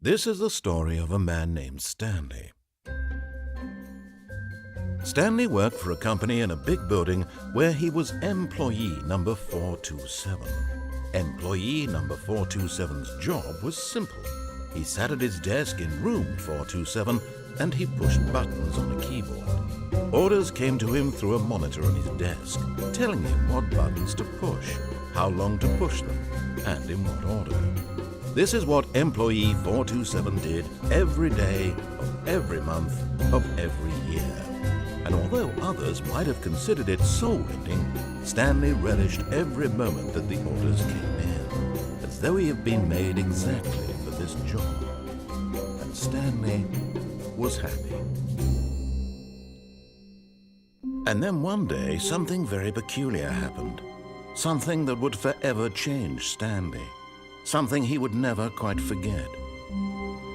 This is the story of a man named Stanley. Stanley worked for a company in a big building where he was employee number 427. Employee number 427's job was simple. He sat at his desk in room 427 and he pushed buttons on a keyboard. Orders came to him through a monitor on his desk, telling him what buttons to push, how long to push them, and in what order. This is what employee 427 did every day of every month of every year. And although others might have considered it soul-rending, Stanley relished every moment that the orders came in, as though he had been made exactly for this job. And Stanley was happy. And then one day, something very peculiar happened. Something that would forever change Stanley. Something he would never quite forget.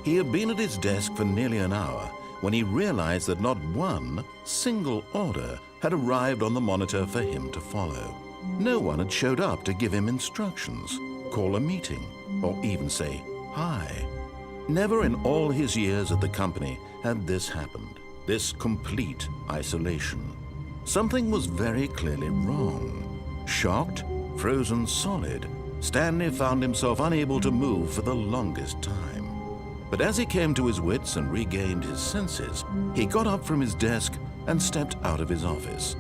He had been at his desk for nearly an hour when he realized that not one single order had arrived on the monitor for him to follow. No one had showed up to give him instructions, call a meeting, or even say hi. Never in all his years at the company had this happened, this complete isolation. Something was very clearly wrong. Shocked, frozen solid, Stanley found himself unable to move for the longest time. But as he came to his wits and regained his senses, he got up from his desk and stepped out of his office.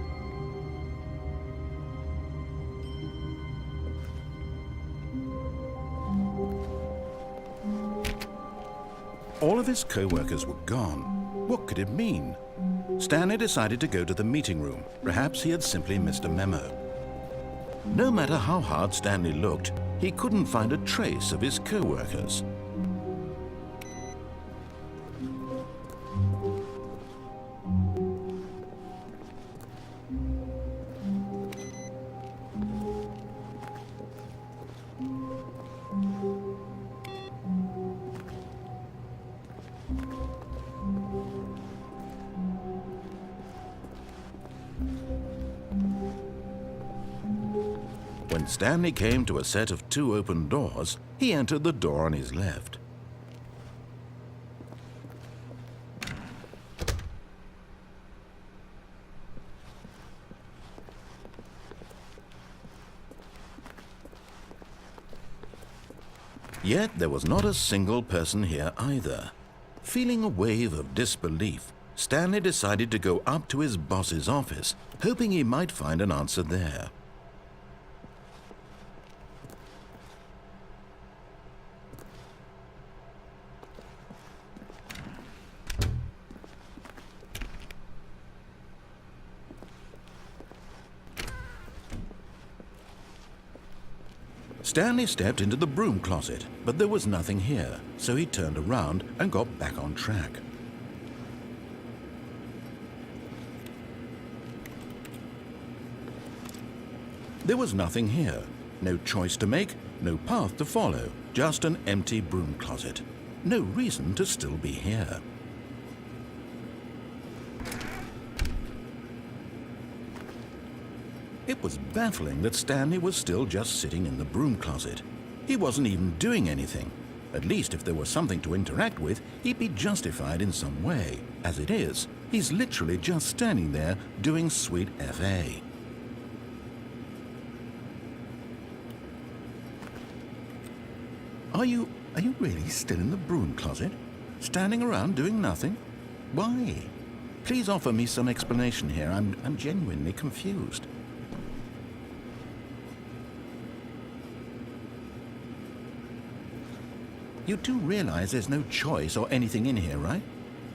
All of his co-workers were gone. What could it mean? Stanley decided to go to the meeting room. Perhaps he had simply missed a memo. No matter how hard Stanley looked, he couldn't find a trace of his co-workers. When Stanley came to a set of 2 open doors, he entered the door on his left. Yet there was not a single person here either. Feeling a wave of disbelief, Stanley decided to go up to his boss's office, hoping he might find an answer there. Stanley stepped into the broom closet, but there was nothing here, so he turned around and got back on track. There was nothing here. No choice to make, no path to follow, just an empty broom closet. No reason to still be here. It was baffling that Stanley was still just sitting in the broom closet. He wasn't even doing anything. At least if there was something to interact with, he'd be justified in some way. As it is, he's literally just standing there doing sweet FA. Are you really still in the broom closet? Standing around doing nothing? Why? Please offer me some explanation here. I'm genuinely confused. You do realize there's no choice or anything in here, right?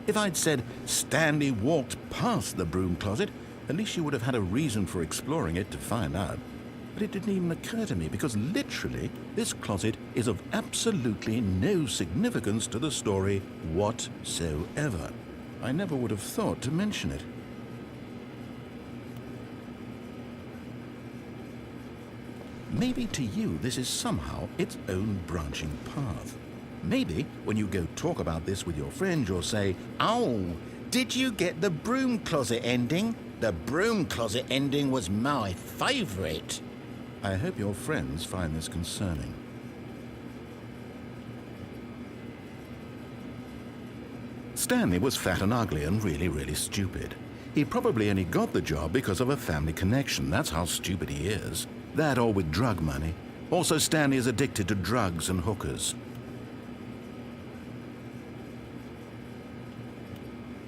If I'd said Stanley walked past the broom closet, at least you would have had a reason for exploring it to find out. But it didn't even occur to me because literally this closet is of absolutely no significance to the story whatsoever. I never would have thought to mention it. Maybe to you this is somehow its own branching path. Maybe when you go talk about this with your friends, you'll say, "Oh, did you get the broom closet ending? The broom closet ending was my favorite." I hope your friends find this concerning. Stanley was fat and ugly and really, really stupid. He probably only got the job because of a family connection. That's how stupid he is. That or with drug money. Also, Stanley is addicted to drugs and hookers.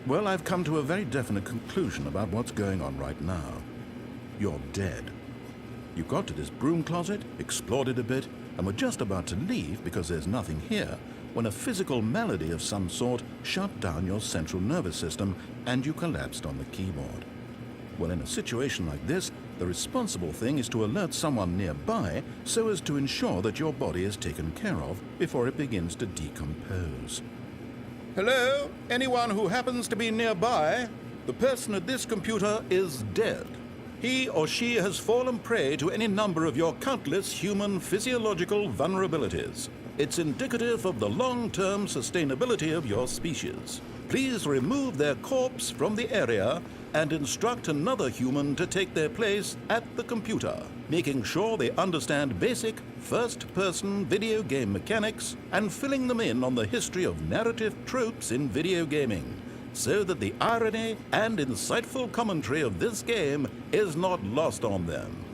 Well, I've come to a very definite conclusion about what's going on right now. You're dead. You got to this broom closet, explored it a bit, and were just about to leave because there's nothing here, when a physical malady of some sort shut down your central nervous system and you collapsed on the keyboard. Well, in a situation like this, the responsible thing is to alert someone nearby so as to ensure that your body is taken care of before it begins to decompose. Hello? Anyone who happens to be nearby? The person at this computer is dead. He or she has fallen prey to any number of your countless human physiological vulnerabilities. It's indicative of the long-term sustainability of your species. Please remove their corpse from the area and instruct another human to take their place at the computer, making sure they understand basic first-person video game mechanics and filling them in on the history of narrative tropes in video gaming, so that the irony and insightful commentary of this game is not lost on them.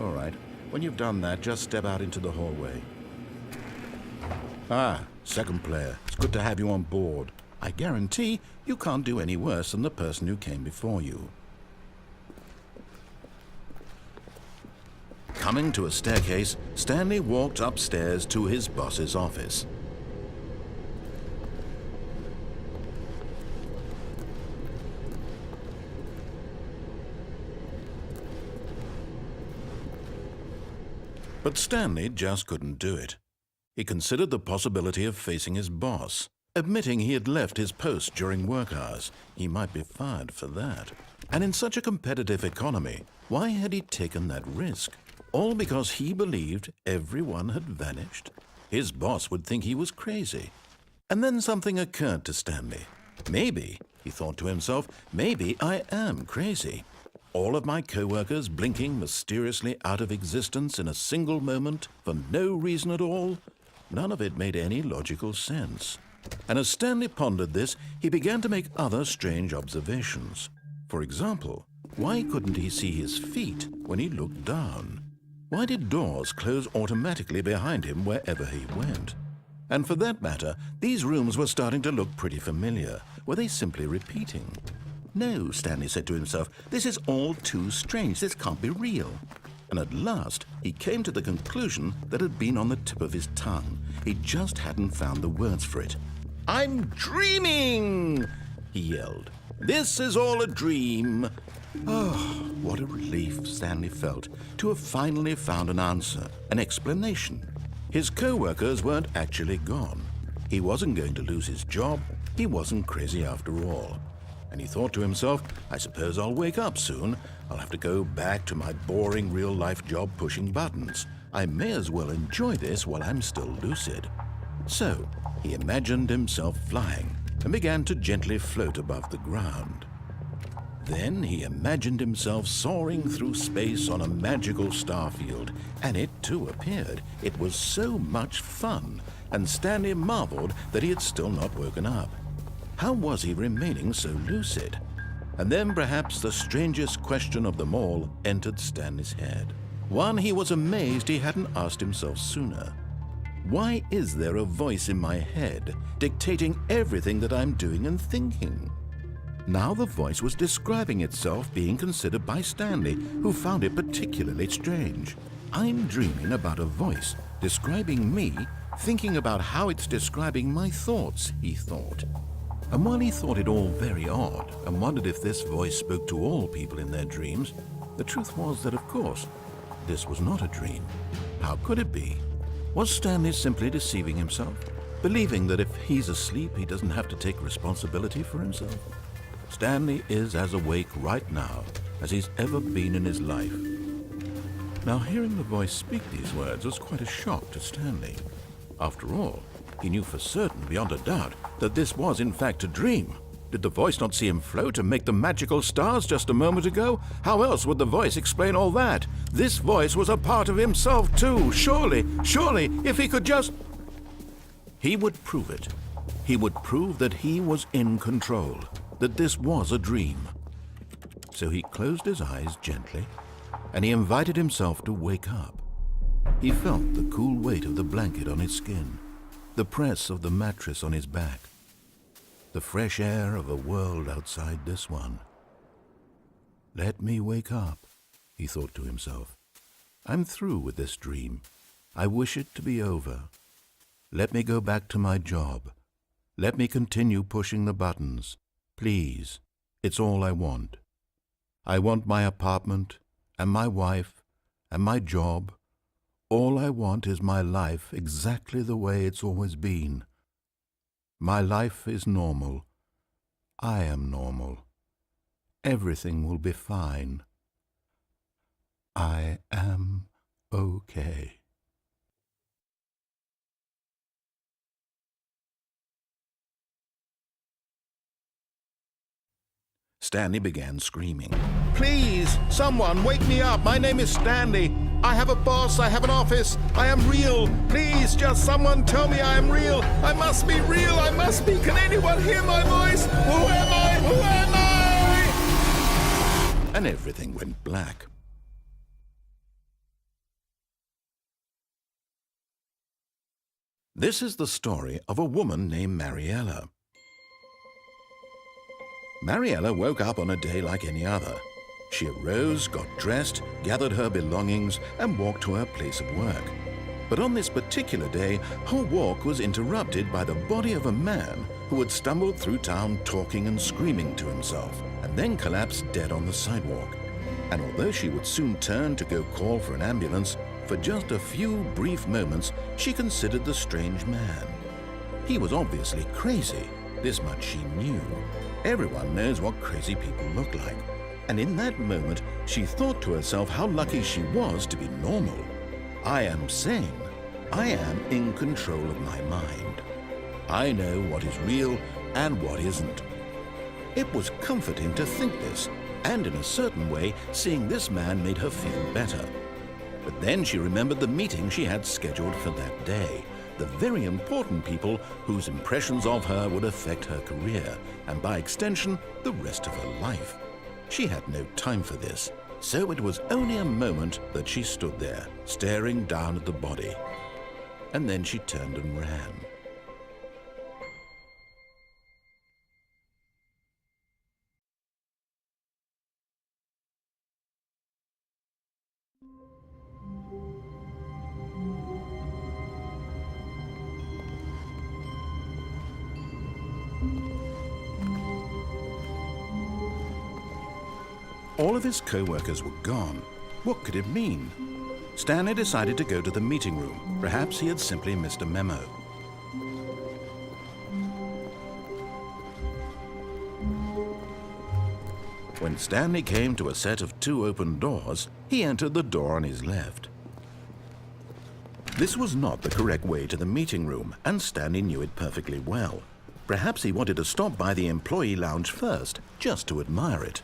All right, when you've done that, just step out into the hallway. Ah, second player, it's good to have you on board. I guarantee you can't do any worse than the person who came before you. Coming to a staircase, Stanley walked upstairs to his boss's office. But Stanley just couldn't do it. He considered the possibility of facing his boss. Admitting he had left his post during work hours, he might be fired for that. And in such a competitive economy, why had he taken that risk? All because he believed everyone had vanished? His boss would think he was crazy. And then something occurred to Stanley. Maybe, he thought to himself, maybe I am crazy. All of my co-workers blinking mysteriously out of existence in a single moment for no reason at all? None of it made any logical sense. And as Stanley pondered this, he began to make other strange observations. For example, why couldn't he see his feet when he looked down? Why did doors close automatically behind him wherever he went? And for that matter, these rooms were starting to look pretty familiar. Were they simply repeating? No, Stanley said to himself, this is all too strange. This can't be real. And at last, he came to the conclusion that had been on the tip of his tongue. He just hadn't found the words for it. I'm dreaming, he yelled. This is all a dream. Oh, what a relief Stanley felt to have finally found an answer, an explanation. His co-workers weren't actually gone. He wasn't going to lose his job. He wasn't crazy after all. And he thought to himself, I suppose I'll wake up soon. I'll have to go back to my boring real-life job pushing buttons. I may as well enjoy this while I'm still lucid. So, he imagined himself flying and began to gently float above the ground. Then he imagined himself soaring through space on a magical starfield, and it too appeared. It was so much fun, and Stanley marveled that he had still not woken up. How was he remaining so lucid? And then perhaps the strangest question of them all entered Stanley's head. One he was amazed he hadn't asked himself sooner. Why is there a voice in my head dictating everything that I'm doing and thinking? Now the voice was describing itself being considered by Stanley, who found it particularly strange. I'm dreaming about a voice describing me, thinking about how it's describing my thoughts, he thought. And while he thought it all very odd and wondered if this voice spoke to all people in their dreams, the truth was that, of course, this was not a dream. How could it be? Was Stanley simply deceiving himself, believing that if he's asleep, he doesn't have to take responsibility for himself? Stanley is as awake right now as he's ever been in his life. Now, hearing the voice speak these words was quite a shock to Stanley. After all, he knew for certain, beyond a doubt, that this was in fact a dream. Did the voice not see him float and make the magical stars just a moment ago? How else would the voice explain all that? This voice was a part of himself too. Surely, if he could just... He would prove it. He would prove that he was in control, that this was a dream. So he closed his eyes gently, and he invited himself to wake up. He felt the cool weight of the blanket on his skin, the press of the mattress on his back, the fresh air of a world outside this one. Let me wake up, he thought to himself. I'm through with this dream. I wish it to be over. Let me go back to my job. Let me continue pushing the buttons. Please, it's all I want. I want my apartment and my wife and my job. All I want is my life exactly the way it's always been. My life is normal. I am normal. Everything will be fine. I am okay. Stanley began screaming. Please, someone, wake me up. My name is Stanley. I have a boss. I have an office. I am real. Please, just someone tell me I am real. I must be real. I must be. Can anyone hear my voice? Who am I? Who am I? And everything went black. This is the story of a woman named Mariella. Mariella woke up on a day like any other. She arose, got dressed, gathered her belongings, and walked to her place of work. But on this particular day, her walk was interrupted by the body of a man who had stumbled through town talking and screaming to himself, and then collapsed dead on the sidewalk. And although she would soon turn to go call for an ambulance, for just a few brief moments she considered the strange man. He was obviously crazy. This much she knew. Everyone knows what crazy people look like. And in that moment, she thought to herself how lucky she was to be normal. I am sane. I am in control of my mind. I know what is real and what isn't. It was comforting to think this, and in a certain way, seeing this man made her feel better. But then she remembered the meeting she had scheduled for that day. The very important people whose impressions of her would affect her career, and by extension, the rest of her life. She had no time for this, so it was only a moment that she stood there, staring down at the body. And then she turned and ran. All of his co-workers were gone. What could it mean? Stanley decided to go to the meeting room. Perhaps he had simply missed a memo. When Stanley came to a set of 2 open doors, he entered the door on his left. This was not the correct way to the meeting room, and Stanley knew it perfectly well. Perhaps he wanted to stop by the employee lounge first, just to admire it.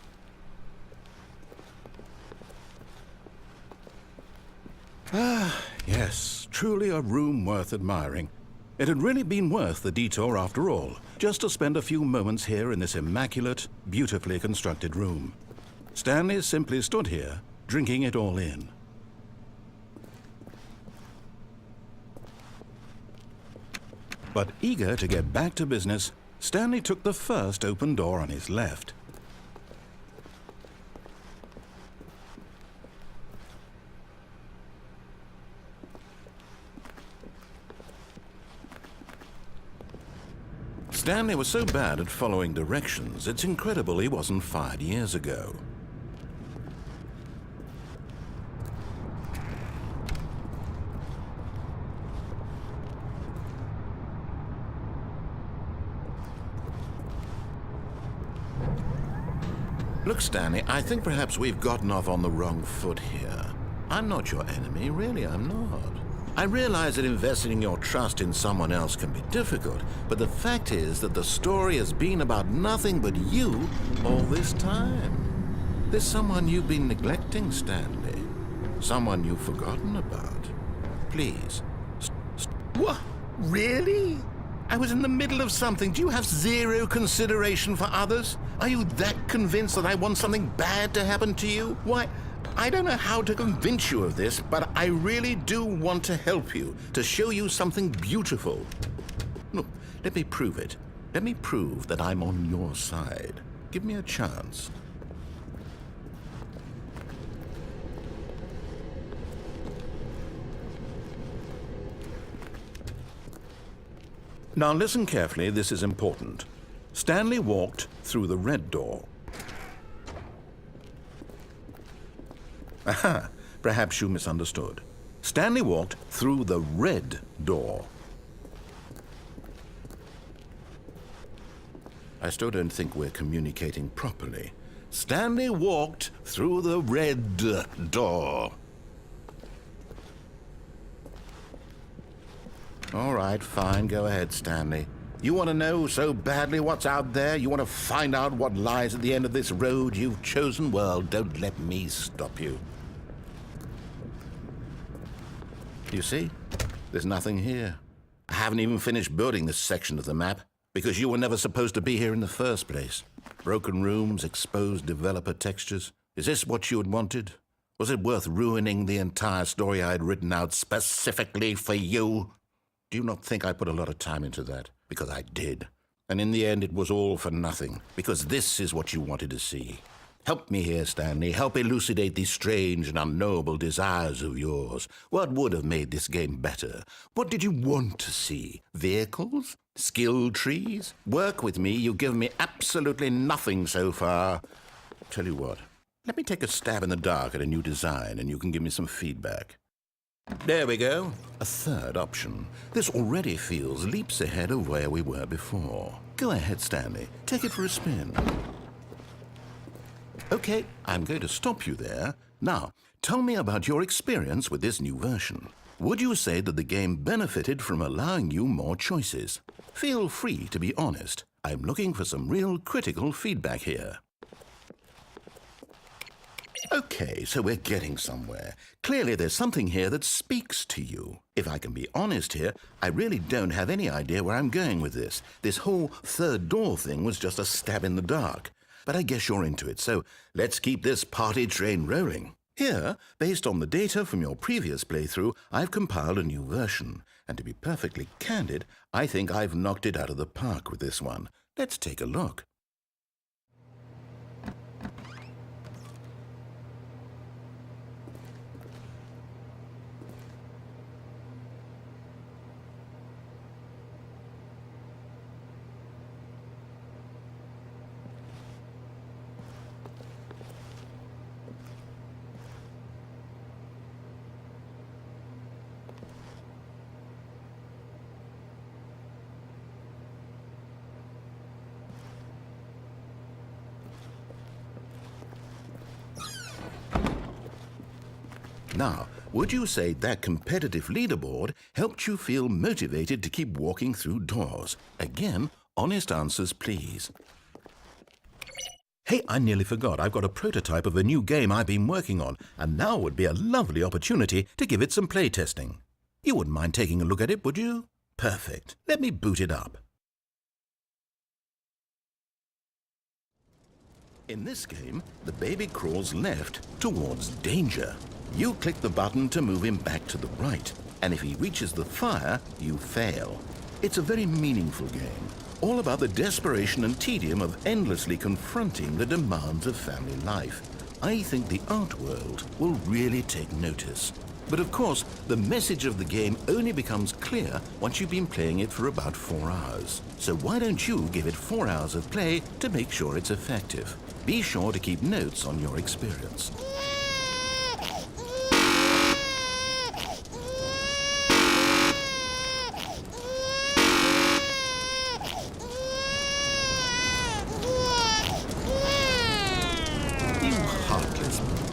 Ah, yes, truly a room worth admiring. It had really been worth the detour after all, just to spend a few moments here in this immaculate, beautifully constructed room. Stanley simply stood here, drinking it all in. But eager to get back to business, Stanley took the first open door on his left. Stanley was so bad at following directions, it's incredible he wasn't fired years ago. Look, Stanley, I think perhaps we've gotten off on the wrong foot here. I'm not your enemy, really, I'm not. I realize that investing your trust in someone else can be difficult, but the fact is that the story has been about nothing but you all this time. There's someone you've been neglecting, Stanley. Someone you've forgotten about. Please. What? Really? I was in the middle of something. Do you have zero consideration for others? Are you that convinced that I want something bad to happen to you? Why, I don't know how to convince you of this, but I really do want to help you, to show you something beautiful. Look, let me prove it. Let me prove that I'm on your side. Give me a chance. Now listen carefully, this is important. Stanley walked through the red door. Aha, perhaps you misunderstood. Stanley walked through the red door. I still don't think we're communicating properly. Stanley walked through the red door. All right, fine, go ahead, Stanley. You want to know so badly what's out there? You want to find out what lies at the end of this road you've chosen? Well, don't let me stop you. You see? There's nothing here. I haven't even finished building this section of the map, because you were never supposed to be here in the first place. Broken rooms, exposed developer textures. Is this what you had wanted? Was it worth ruining the entire story I had written out specifically for you? Do you not think I put a lot of time into that? Because I did. And in the end, it was all for nothing, because this is what you wanted to see. Help me here, Stanley. Help elucidate these strange and unknowable desires of yours. What would have made this game better? What did you want to see? Vehicles? Skill trees? Work with me. You've given me absolutely nothing so far. Tell you what, let me take a stab in the dark at a new design, and you can give me some feedback. There we go. A third option. This already feels leaps ahead of where we were before. Go ahead, Stanley. Take it for a spin. Okay, I'm going to stop you there. Now, tell me about your experience with this new version. Would you say that the game benefited from allowing you more choices? Feel free to be honest. I'm looking for some real critical feedback here. Okay, so we're getting somewhere. Clearly there's something here that speaks to you. If I can be honest here, I really don't have any idea where I'm going with this. This whole third door thing was just a stab in the dark. But I guess you're into it, so let's keep this party train rolling. Here, based on the data from your previous playthrough, I've compiled a new version. And to be perfectly candid, I think I've knocked it out of the park with this one. Let's take a look. Now, would you say that competitive leaderboard helped you feel motivated to keep walking through doors? Again, honest answers, please. Hey, I nearly forgot. I've got a prototype of a new game I've been working on, and now would be a lovely opportunity to give it some playtesting. You wouldn't mind taking a look at it, would you? Perfect. Let me boot it up. In this game, the baby crawls left towards danger. You click the button to move him back to the right, and if he reaches the fire, you fail. It's a very meaningful game, all about the desperation and tedium of endlessly confronting the demands of family life. I think the art world will really take notice. But of course, the message of the game only becomes clear once you've been playing it for about 4 hours. So why don't you give it 4 hours of play to make sure it's effective? Be sure to keep notes on your experience.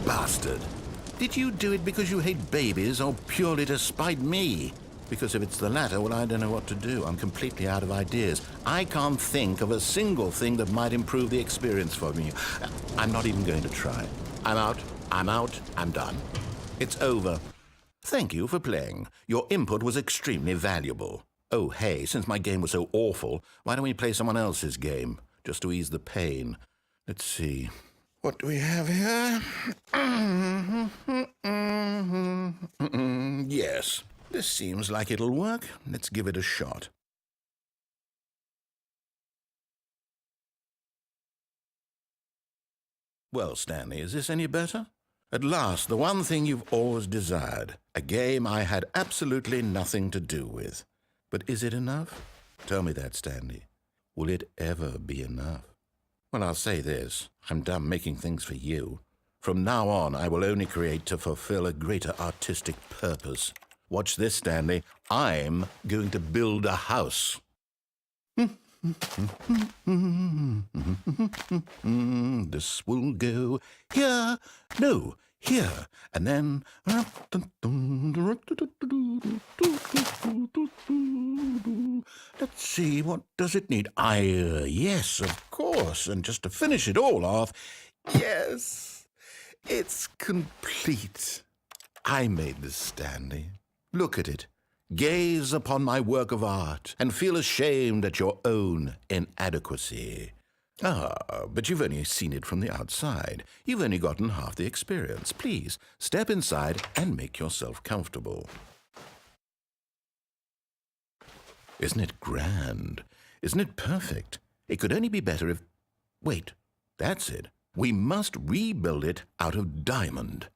Bastard. Did you do it because you hate babies or purely to spite me? Because if it's the latter, well, I don't know what to do. I'm completely out of ideas. I can't think of a single thing that might improve the experience for me. I'm not even going to try. I'm out, I'm done. It's over. Thank you for playing. Your input was extremely valuable. Oh, hey, since my game was so awful, why don't we play someone else's game, just to ease the pain? Let's see. What do we have here? Yes, this seems like it'll work. Let's give it a shot. Well, Stanley, is this any better? At last, the one thing you've always desired, a game I had absolutely nothing to do with. But is it enough? Tell me that, Stanley. Will it ever be enough? Well, I'll say this. I'm done making things for you. From now on, I will only create to fulfill a greater artistic purpose. Watch this, Stanley. I'm going to build a house. This will go here, no, here, and then... Let's see, what does it need? Yes, of course, and just to finish it all off, yes, it's complete. I made this, Stanley. Look at it. Gaze upon my work of art and feel ashamed at your own inadequacy. Ah, but you've only seen it from the outside. You've only gotten half the experience. Please, step inside and make yourself comfortable. Isn't it grand? Isn't it perfect? It could only be better if... Wait, that's it. We must rebuild it out of diamond.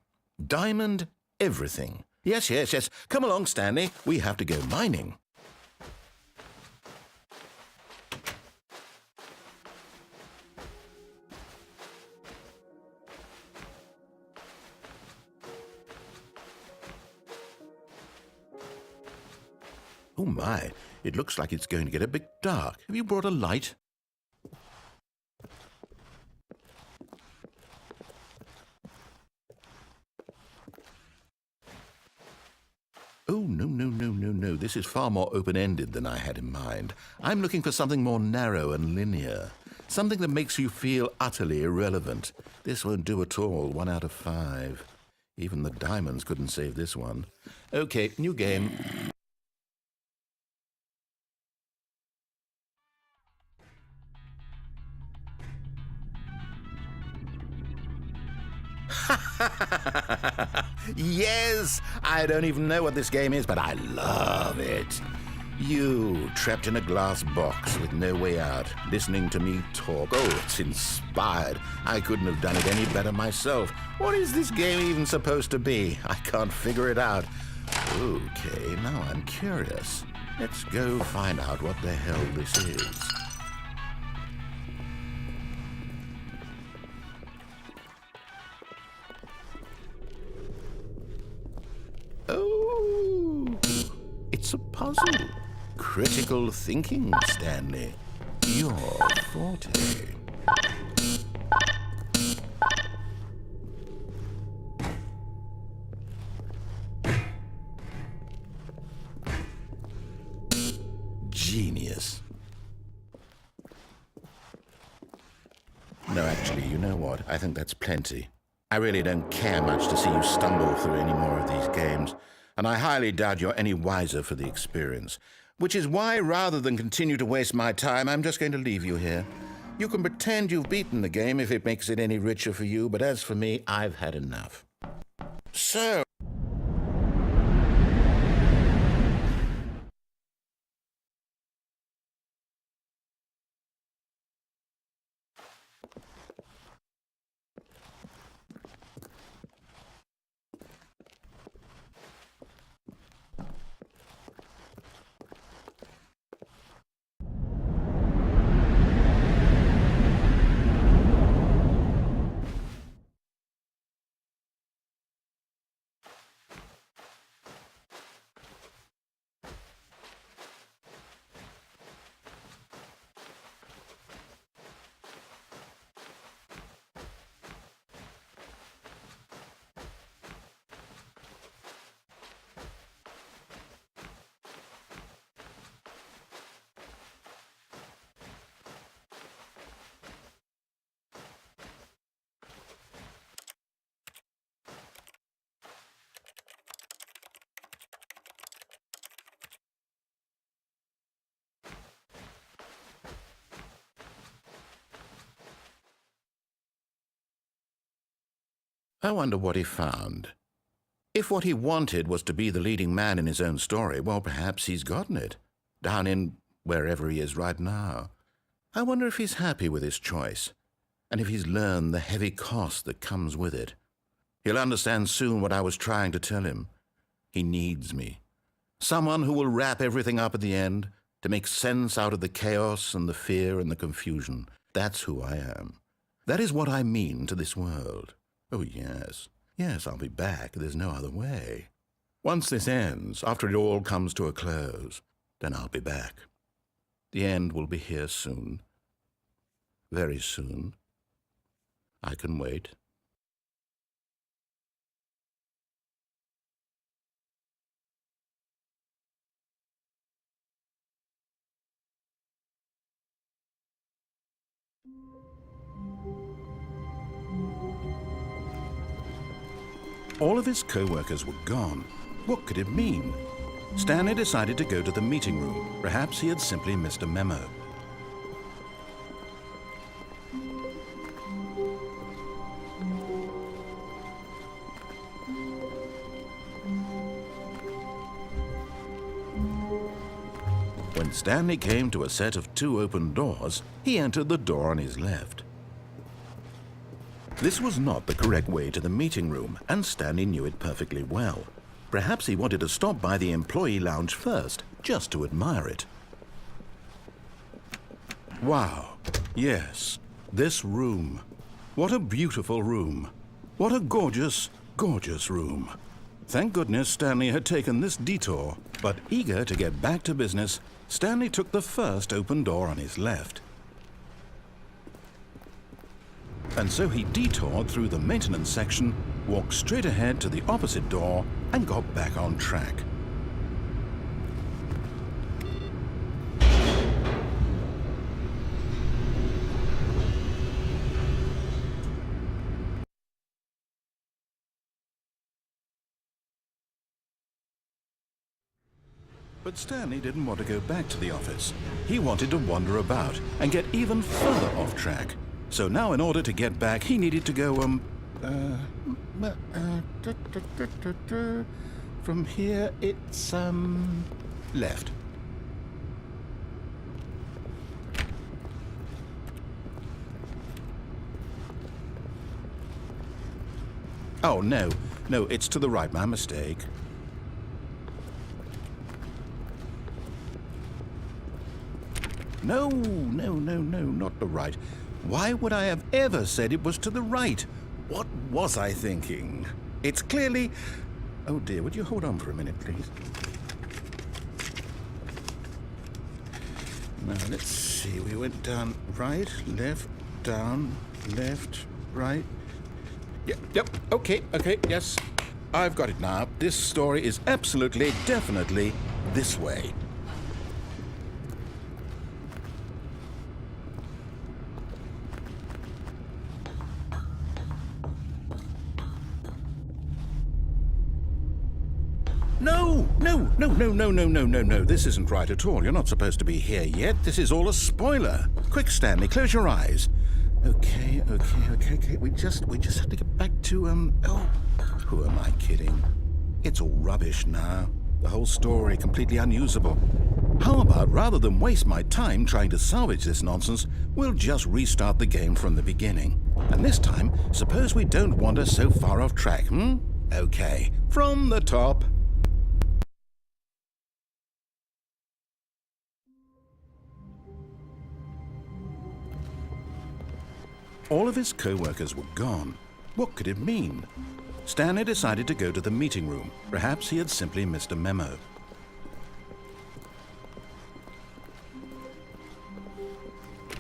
Diamond everything. Yes, yes, yes. Come along, Stanley. We have to go mining. Oh, my. It looks like it's going to get a bit dark. Have you brought a light? Oh, no. This is far more open-ended than I had in mind. I'm looking for something more narrow and linear. Something that makes you feel utterly irrelevant. This won't do at all. 1 out of 5. Even the diamonds couldn't save this one. Okay, new game. Yes! I don't even know what this game is, but I love it. You, trapped in a glass box with no way out, listening to me talk. Oh, it's inspired. I couldn't have done it any better myself. What is this game even supposed to be? I can't figure it out. Okay, now I'm curious. Let's go find out what the hell this is. Oh, it's a puzzle. Critical thinking, Stanley. Your forte. Genius. No, actually, you know what? I think that's plenty. I really don't care much to see you stumble through any more of these games, and I highly doubt you're any wiser for the experience. Which is why, rather than continue to waste my time, I'm just going to leave you here. You can pretend you've beaten the game if it makes it any richer for you, but as for me, I've had enough. So... I wonder what he found. If what he wanted was to be the leading man in his own story, well, perhaps he's gotten it, down in wherever he is right now. I wonder if he's happy with his choice, and if he's learned the heavy cost that comes with it. He'll understand soon what I was trying to tell him. He needs me. Someone who will wrap everything up at the end, to make sense out of the chaos and the fear and the confusion. That's who I am. That is what I mean to this world. Oh, yes. Yes, I'll be back. There's no other way. Once this ends, after it all comes to a close, then I'll be back. The end will be here soon. Very soon. I can wait. All of his co-workers were gone. What could it mean? Stanley decided to go to the meeting room. Perhaps he had simply missed a memo. When Stanley came to a set of 2 open doors, he entered the door on his left. This was not the correct way to the meeting room, and Stanley knew it perfectly well. Perhaps he wanted to stop by the employee lounge first, just to admire it. Wow, yes, this room. What a beautiful room. What a gorgeous, gorgeous room. Thank goodness Stanley had taken this detour, but eager to get back to business, Stanley took the first open door on his left. And so he detoured through the maintenance section, walked straight ahead to the opposite door, and got back on track. But Stanley didn't want to go back to the office. He wanted to wander about and get even further off track. So now in order to get back, he needed to go, from here it's, left. Oh, no, it's to the right, my mistake. No, not the right. Why would I have ever said it was to the right? What was I thinking? It's clearly... Oh dear, would you hold on for a minute, please? Now, let's see. We went down right, left, down, left, right. Yep, okay, yes. I've got it now. This story is absolutely, definitely this way. No. This isn't right at all. You're not supposed to be here yet. This is all a spoiler. Quick, Stanley, close your eyes. Okay. We just have to get back to, oh, who am I kidding? It's all rubbish now. The whole story completely unusable. How about, rather than waste my time trying to salvage this nonsense, we'll just restart the game from the beginning. And this time, suppose we don't wander so far off track, Okay, from the top. All of his co-workers were gone. What could it mean? Stanley decided to go to the meeting room. Perhaps he had simply missed a memo.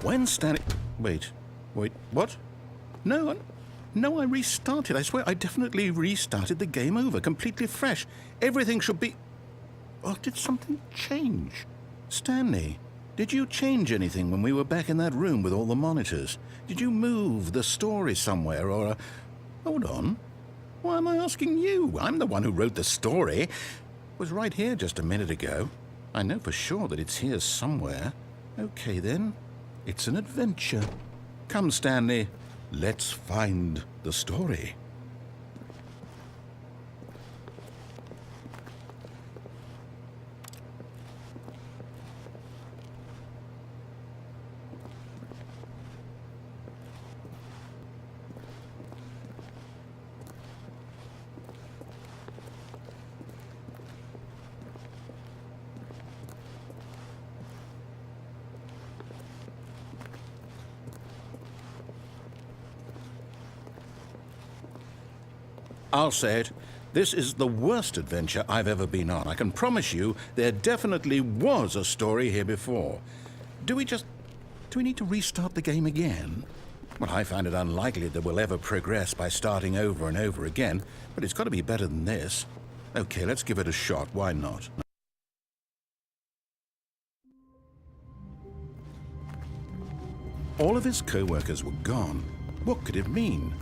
When Stanley... Wait, what? No, I restarted. I swear, I definitely restarted the game over, completely fresh. Everything should be... Or did something change? Stanley, did you change anything when we were back in that room with all the monitors? Did you move the story somewhere, or... Hold on. Why am I asking you? I'm the one who wrote the story. It was right here just a minute ago. I know for sure that it's here somewhere. Okay, then. It's an adventure. Come, Stanley. Let's find the story. I'll say it. This is the worst adventure I've ever been on. I can promise you there definitely was a story here before. Do we need to restart the game again? Well, I find it unlikely that we'll ever progress by starting over and over again, but it's got to be better than this. Okay, let's give it a shot. Why not? All of his co-workers were gone. What could it mean?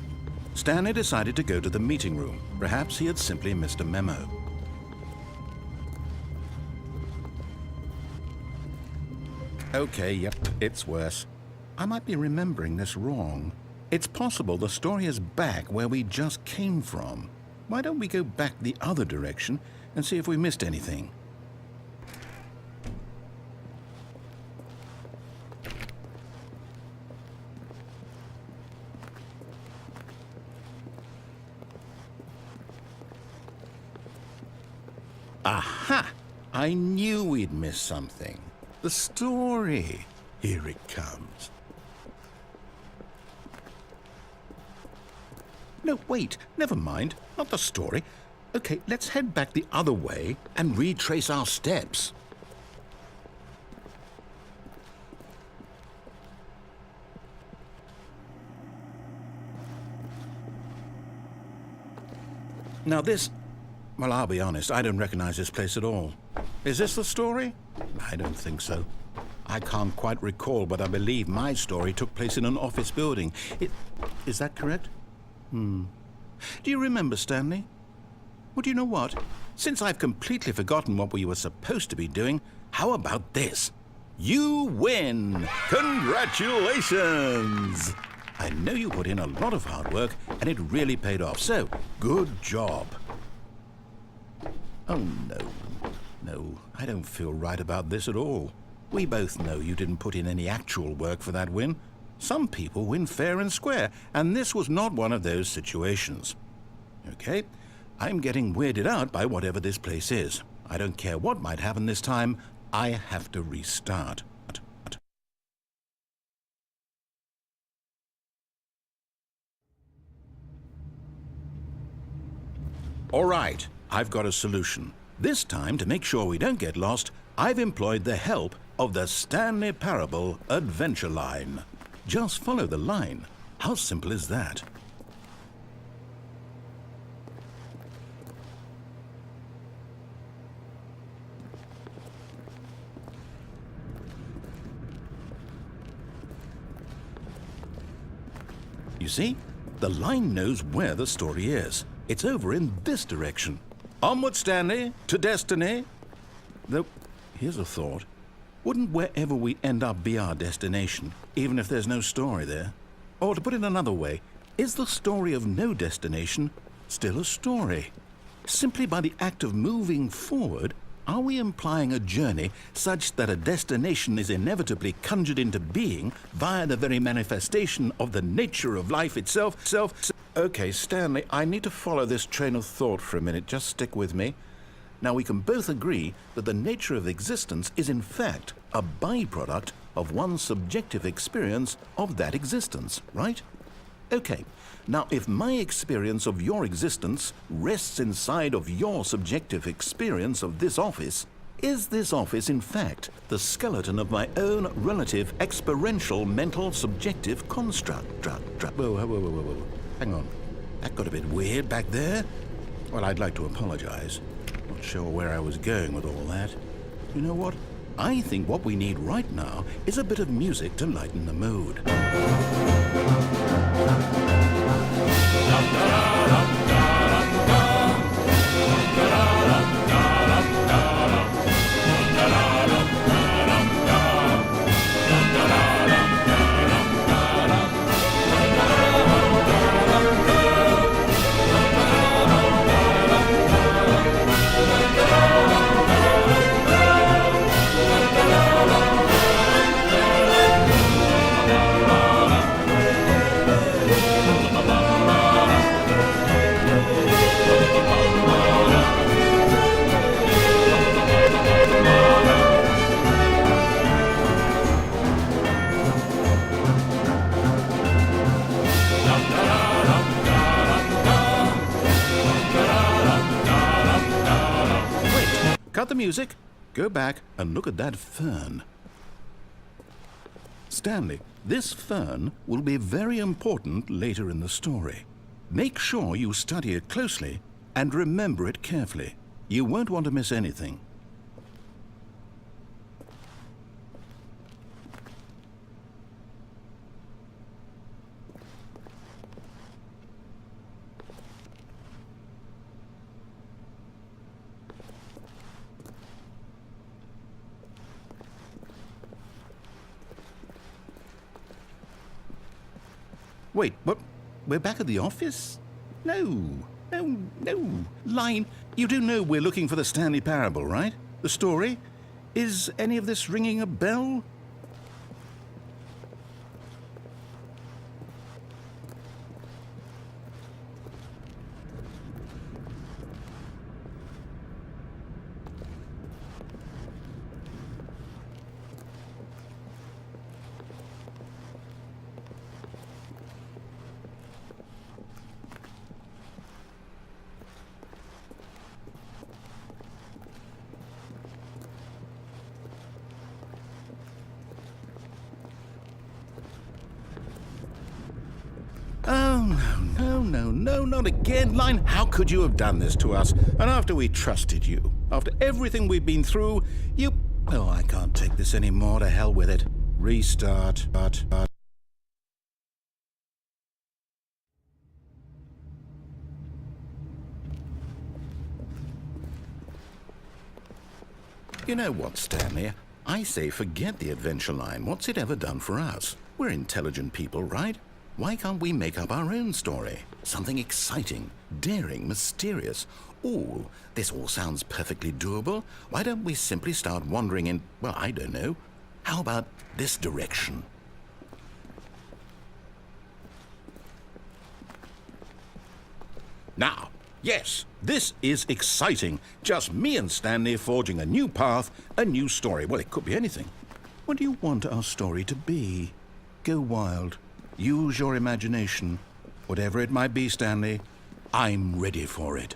Stanley decided to go to the meeting room. Perhaps he had simply missed a memo. Okay, yep, it's worse. I might be remembering this wrong. It's possible the story is back where we just came from. Why don't we go back the other direction and see if we missed anything? Aha! I knew we'd miss something. The story. Here it comes. No, wait. Never mind. Not the story. Okay, let's head back the other way and retrace our steps. Now this... Well, I'll be honest, I don't recognize this place at all. Is this the story? I don't think so. I can't quite recall, but I believe my story took place in an office building. Is that correct? Do you remember, Stanley? Well, do you know what? Since I've completely forgotten what we were supposed to be doing, how about this? You win! Congratulations! I know you put in a lot of hard work, and it really paid off, so good job. Oh, no. No, I don't feel right about this at all. We both know you didn't put in any actual work for that win. Some people win fair and square, and this was not one of those situations. Okay, I'm getting weirded out by whatever this place is. I don't care what might happen this time. I have to restart. All right, I've got a solution. This time, to make sure we don't get lost, I've employed the help of the Stanley Parable adventure line. Just follow the line. How simple is that? You see? The line knows where the story is. It's over in this direction. Onward, Stanley, to destiny. Though, here's a thought. Wouldn't wherever we end up be our destination, even if there's no story there? Or to put it another way, is the story of no destination still a story? Simply by the act of moving forward, are we implying a journey such that a destination is inevitably conjured into being via the very manifestation of the nature of life itself? Okay, Stanley, I need to follow this train of thought for a minute. Just stick with me. Now, we can both agree that the nature of existence is in fact a byproduct of one's subjective experience of that existence, right? Okay, now if my experience of your existence rests inside of your subjective experience of this office, is this office in fact the skeleton of my own relative experiential mental subjective construct? Whoa. Hang on, that got a bit weird back there. Well, I'd like to apologize. Not sure where I was going with all that. You know what? I think what we need right now is a bit of music to lighten the mood. music. Go back and look at that fern. Stanley, this fern will be very important later in the story. Make sure you study it closely and remember it carefully. You won't want to miss anything. Wait, what? We're back at the office? No. Line, you do know we're looking for the Stanley Parable, right? The story? Is any of this ringing a bell? No, not again. Line, how could you have done this to us? And after we trusted you, after everything we've been through, you... Oh, I can't take this anymore. To hell with it. Restart. You know what, Stanley? I say forget the adventure line. What's it ever done for us? We're intelligent people, right? Why can't we make up our own story? Something exciting, daring, mysterious. Ooh, this all sounds perfectly doable. Why don't we simply start wandering in, well, I don't know. How about this direction? Now, yes, this is exciting. Just me and Stanley forging a new path, a new story. Well, it could be anything. What do you want our story to be? Go wild. Use your imagination. Whatever it might be, Stanley, I'm ready for it.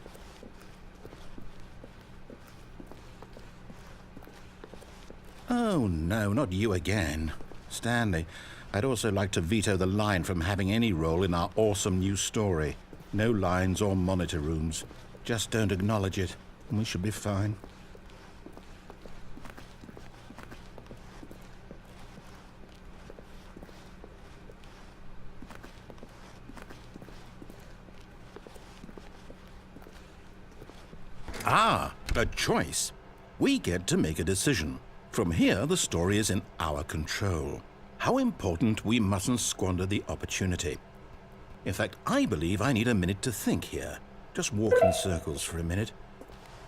Oh, no, not you again. Stanley, I'd also like to veto the line from having any role in our awesome new story. No lines or monitor rooms. Just don't acknowledge it, and we should be fine. Ah, a choice. We get to make a decision. From here, the story is in our control. How important we mustn't squander the opportunity. In fact, I believe I need a minute to think here. Just walk in circles for a minute.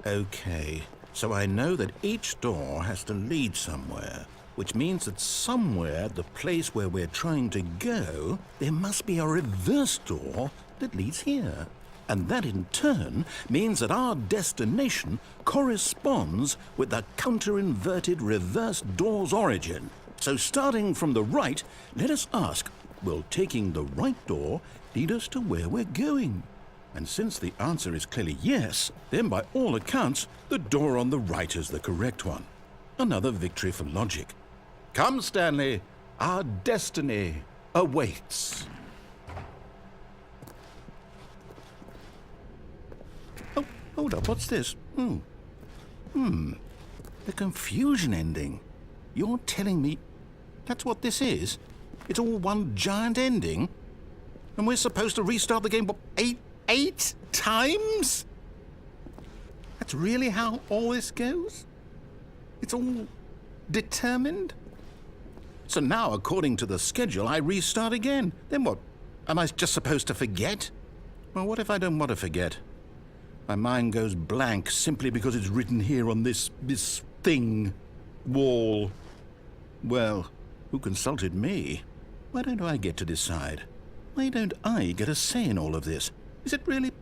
Okay, so I know that each door has to lead somewhere, which means that somewhere at the place where we're trying to go, there must be a reverse door that leads here. And that in turn means that our destination corresponds with the counter-inverted reverse door's origin. So starting from the right, let us ask, will taking the right door lead us to where we're going? And since the answer is clearly yes, then by all accounts, the door on the right is the correct one. Another victory for logic. Come, Stanley, our destiny awaits. Oh, hold up, what's this? The confusion ending. You're telling me that's what this is? It's all one giant ending? And we're supposed to restart the game, what, eight times? That's really how all this goes? It's all determined? So now, according to the schedule, I restart again. Then what? Am I just supposed to forget? Well, what if I don't want to forget? My mind goes blank simply because it's written here on this thing, wall. Well, who consulted me? Why don't I get to decide? Why don't I get a say in all of this? Is it really?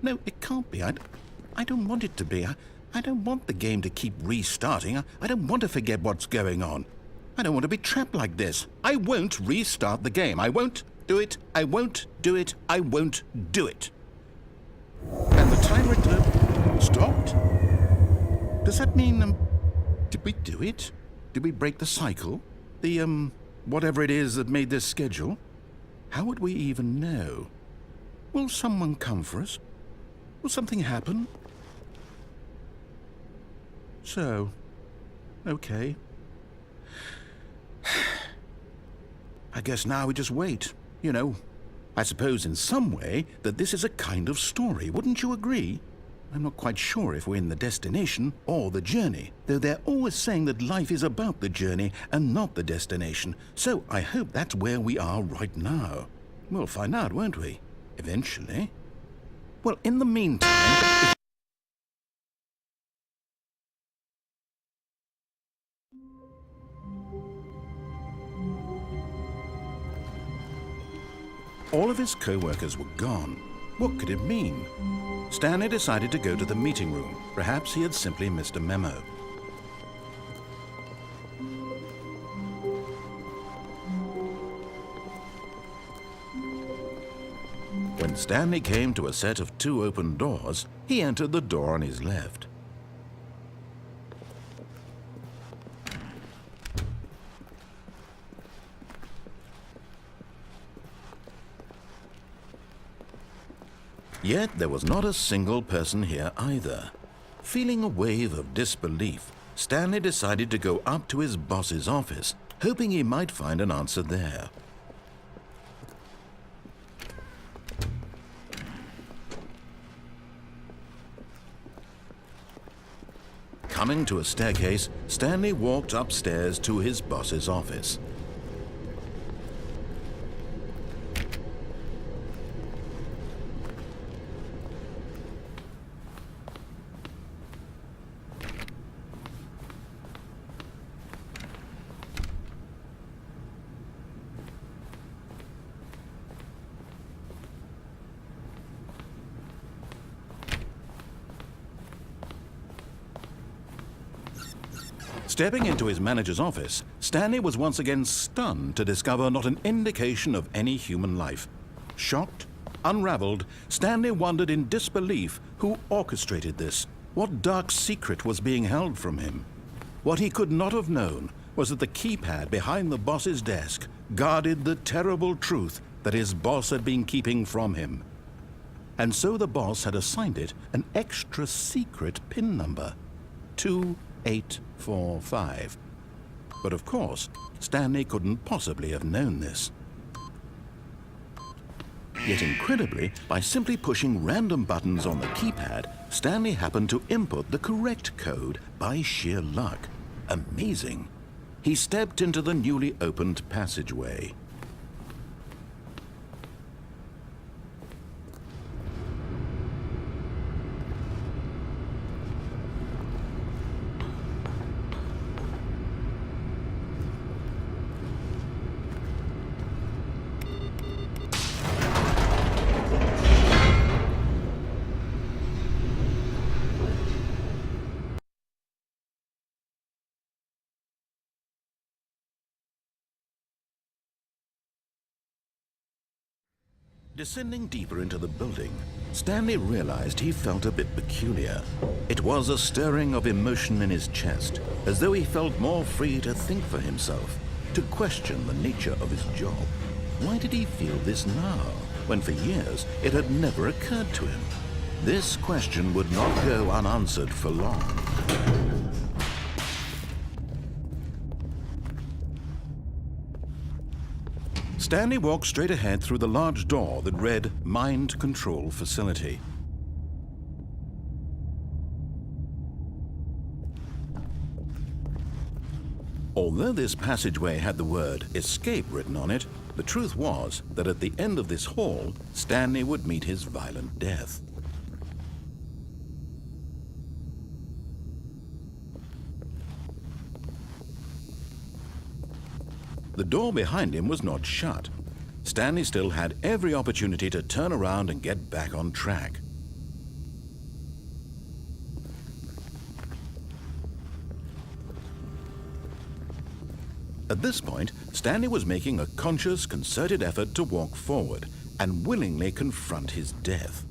No, it can't be. I don't want it to be. I don't want the game to keep restarting. I don't want to forget what's going on. I don't want to be trapped like this. I won't restart the game. I won't do it. I won't do it. I won't do it. And the timer stopped. Does that mean, did we do it? Did we break the cycle? The, whatever it is that made this schedule? How would we even know? Will someone come for us? Will something happen? So, okay. I guess now we just wait, you know. I suppose in some way that this is a kind of story, wouldn't you agree? I'm not quite sure if we're in the destination or the journey, though they're always saying that life is about the journey and not the destination, so I hope that's where we are right now. We'll find out, won't we? Eventually. Well, in the meantime... All of his co-workers were gone. What could it mean? Stanley decided to go to the meeting room. Perhaps he had simply missed a memo. When Stanley came to a set of 2 open doors, he entered the door on his left. Yet there was not a single person here either. Feeling a wave of disbelief, Stanley decided to go up to his boss's office, hoping he might find an answer there. Coming to a staircase, Stanley walked upstairs to his boss's office. Stepping into his manager's office, Stanley was once again stunned to discover not an indication of any human life. Shocked, unraveled, Stanley wondered in disbelief who orchestrated this. What dark secret was being held from him? What he could not have known was that the keypad behind the boss's desk guarded the terrible truth that his boss had been keeping from him. And so the boss had assigned it an extra secret PIN number, 2845. But of course, Stanley couldn't possibly have known this. Yet incredibly, by simply pushing random buttons on the keypad, Stanley happened to input the correct code by sheer luck. Amazing. He stepped into the newly opened passageway. Descending deeper into the building, Stanley realized he felt a bit peculiar. It was a stirring of emotion in his chest, as though he felt more free to think for himself, to question the nature of his job. Why did he feel this now, when for years it had never occurred to him? This question would not go unanswered for long. Stanley walked straight ahead through the large door that read Mind Control Facility. Although this passageway had the word Escape written on it, the truth was that at the end of this hall, Stanley would meet his violent death. The door behind him was not shut. Stanley still had every opportunity to turn around and get back on track. At this point, Stanley was making a conscious, concerted effort to walk forward and willingly confront his death.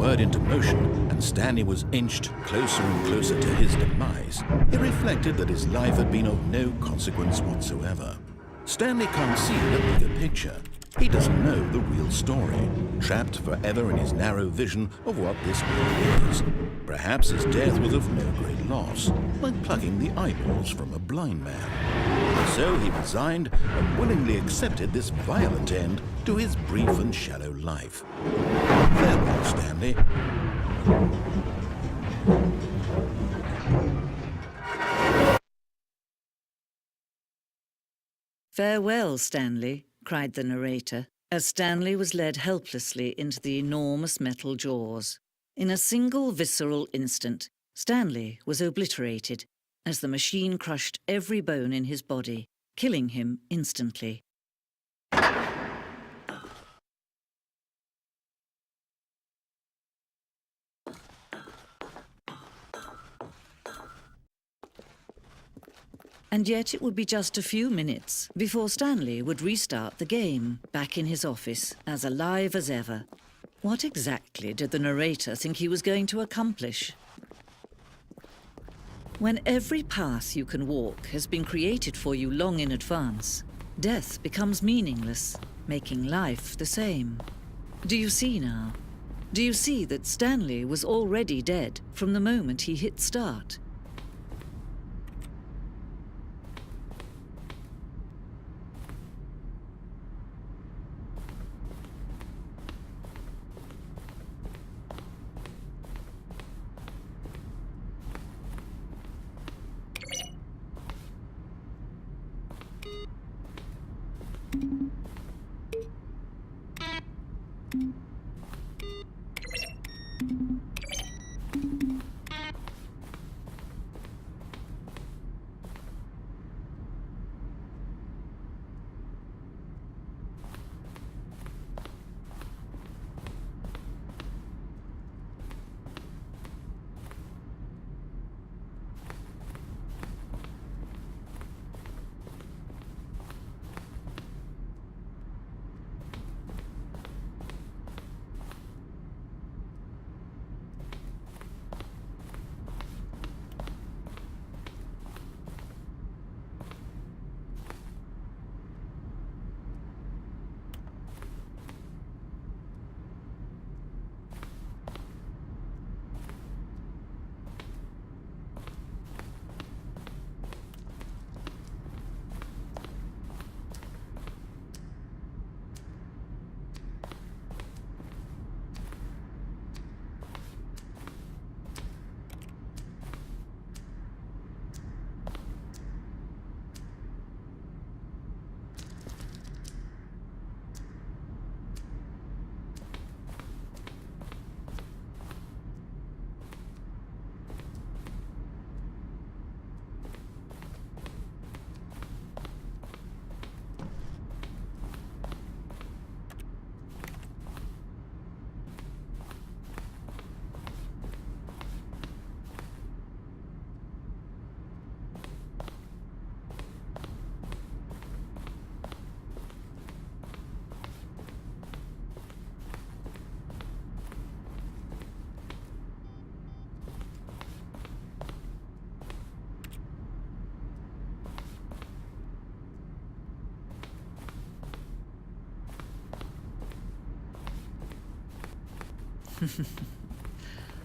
word into motion and Stanley was inched closer and closer to his demise, he reflected that his life had been of no consequence whatsoever. Stanley can't see the bigger picture. He doesn't know the real story, trapped forever in his narrow vision of what this world is. Perhaps his death was of no great loss, like plucking the eyeballs from a blind man. And so he resigned and willingly accepted this violent end to his brief and shallow life. Farewell, Stanley. "Farewell, Stanley," cried the narrator, as Stanley was led helplessly into the enormous metal jaws. In a single visceral instant, Stanley was obliterated as the machine crushed every bone in his body, killing him instantly. And yet it would be just a few minutes before Stanley would restart the game, back in his office, as alive as ever. What exactly did the narrator think he was going to accomplish? When every path you can walk has been created for you long in advance, death becomes meaningless, making life the same. Do you see now? Do you see that Stanley was already dead from the moment he hit start?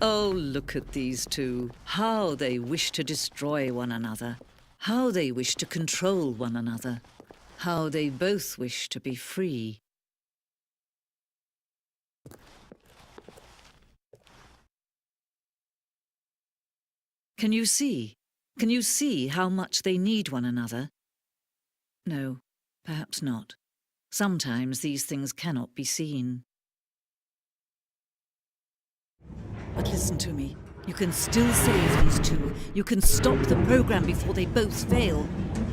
Oh, look at these two. How they wish to destroy one another. How they wish to control one another. How they both wish to be free. Can you see? Can you see how much they need one another? No, perhaps not. Sometimes these things cannot be seen. But listen to me. You can still save these two. You can stop the program before they both fail.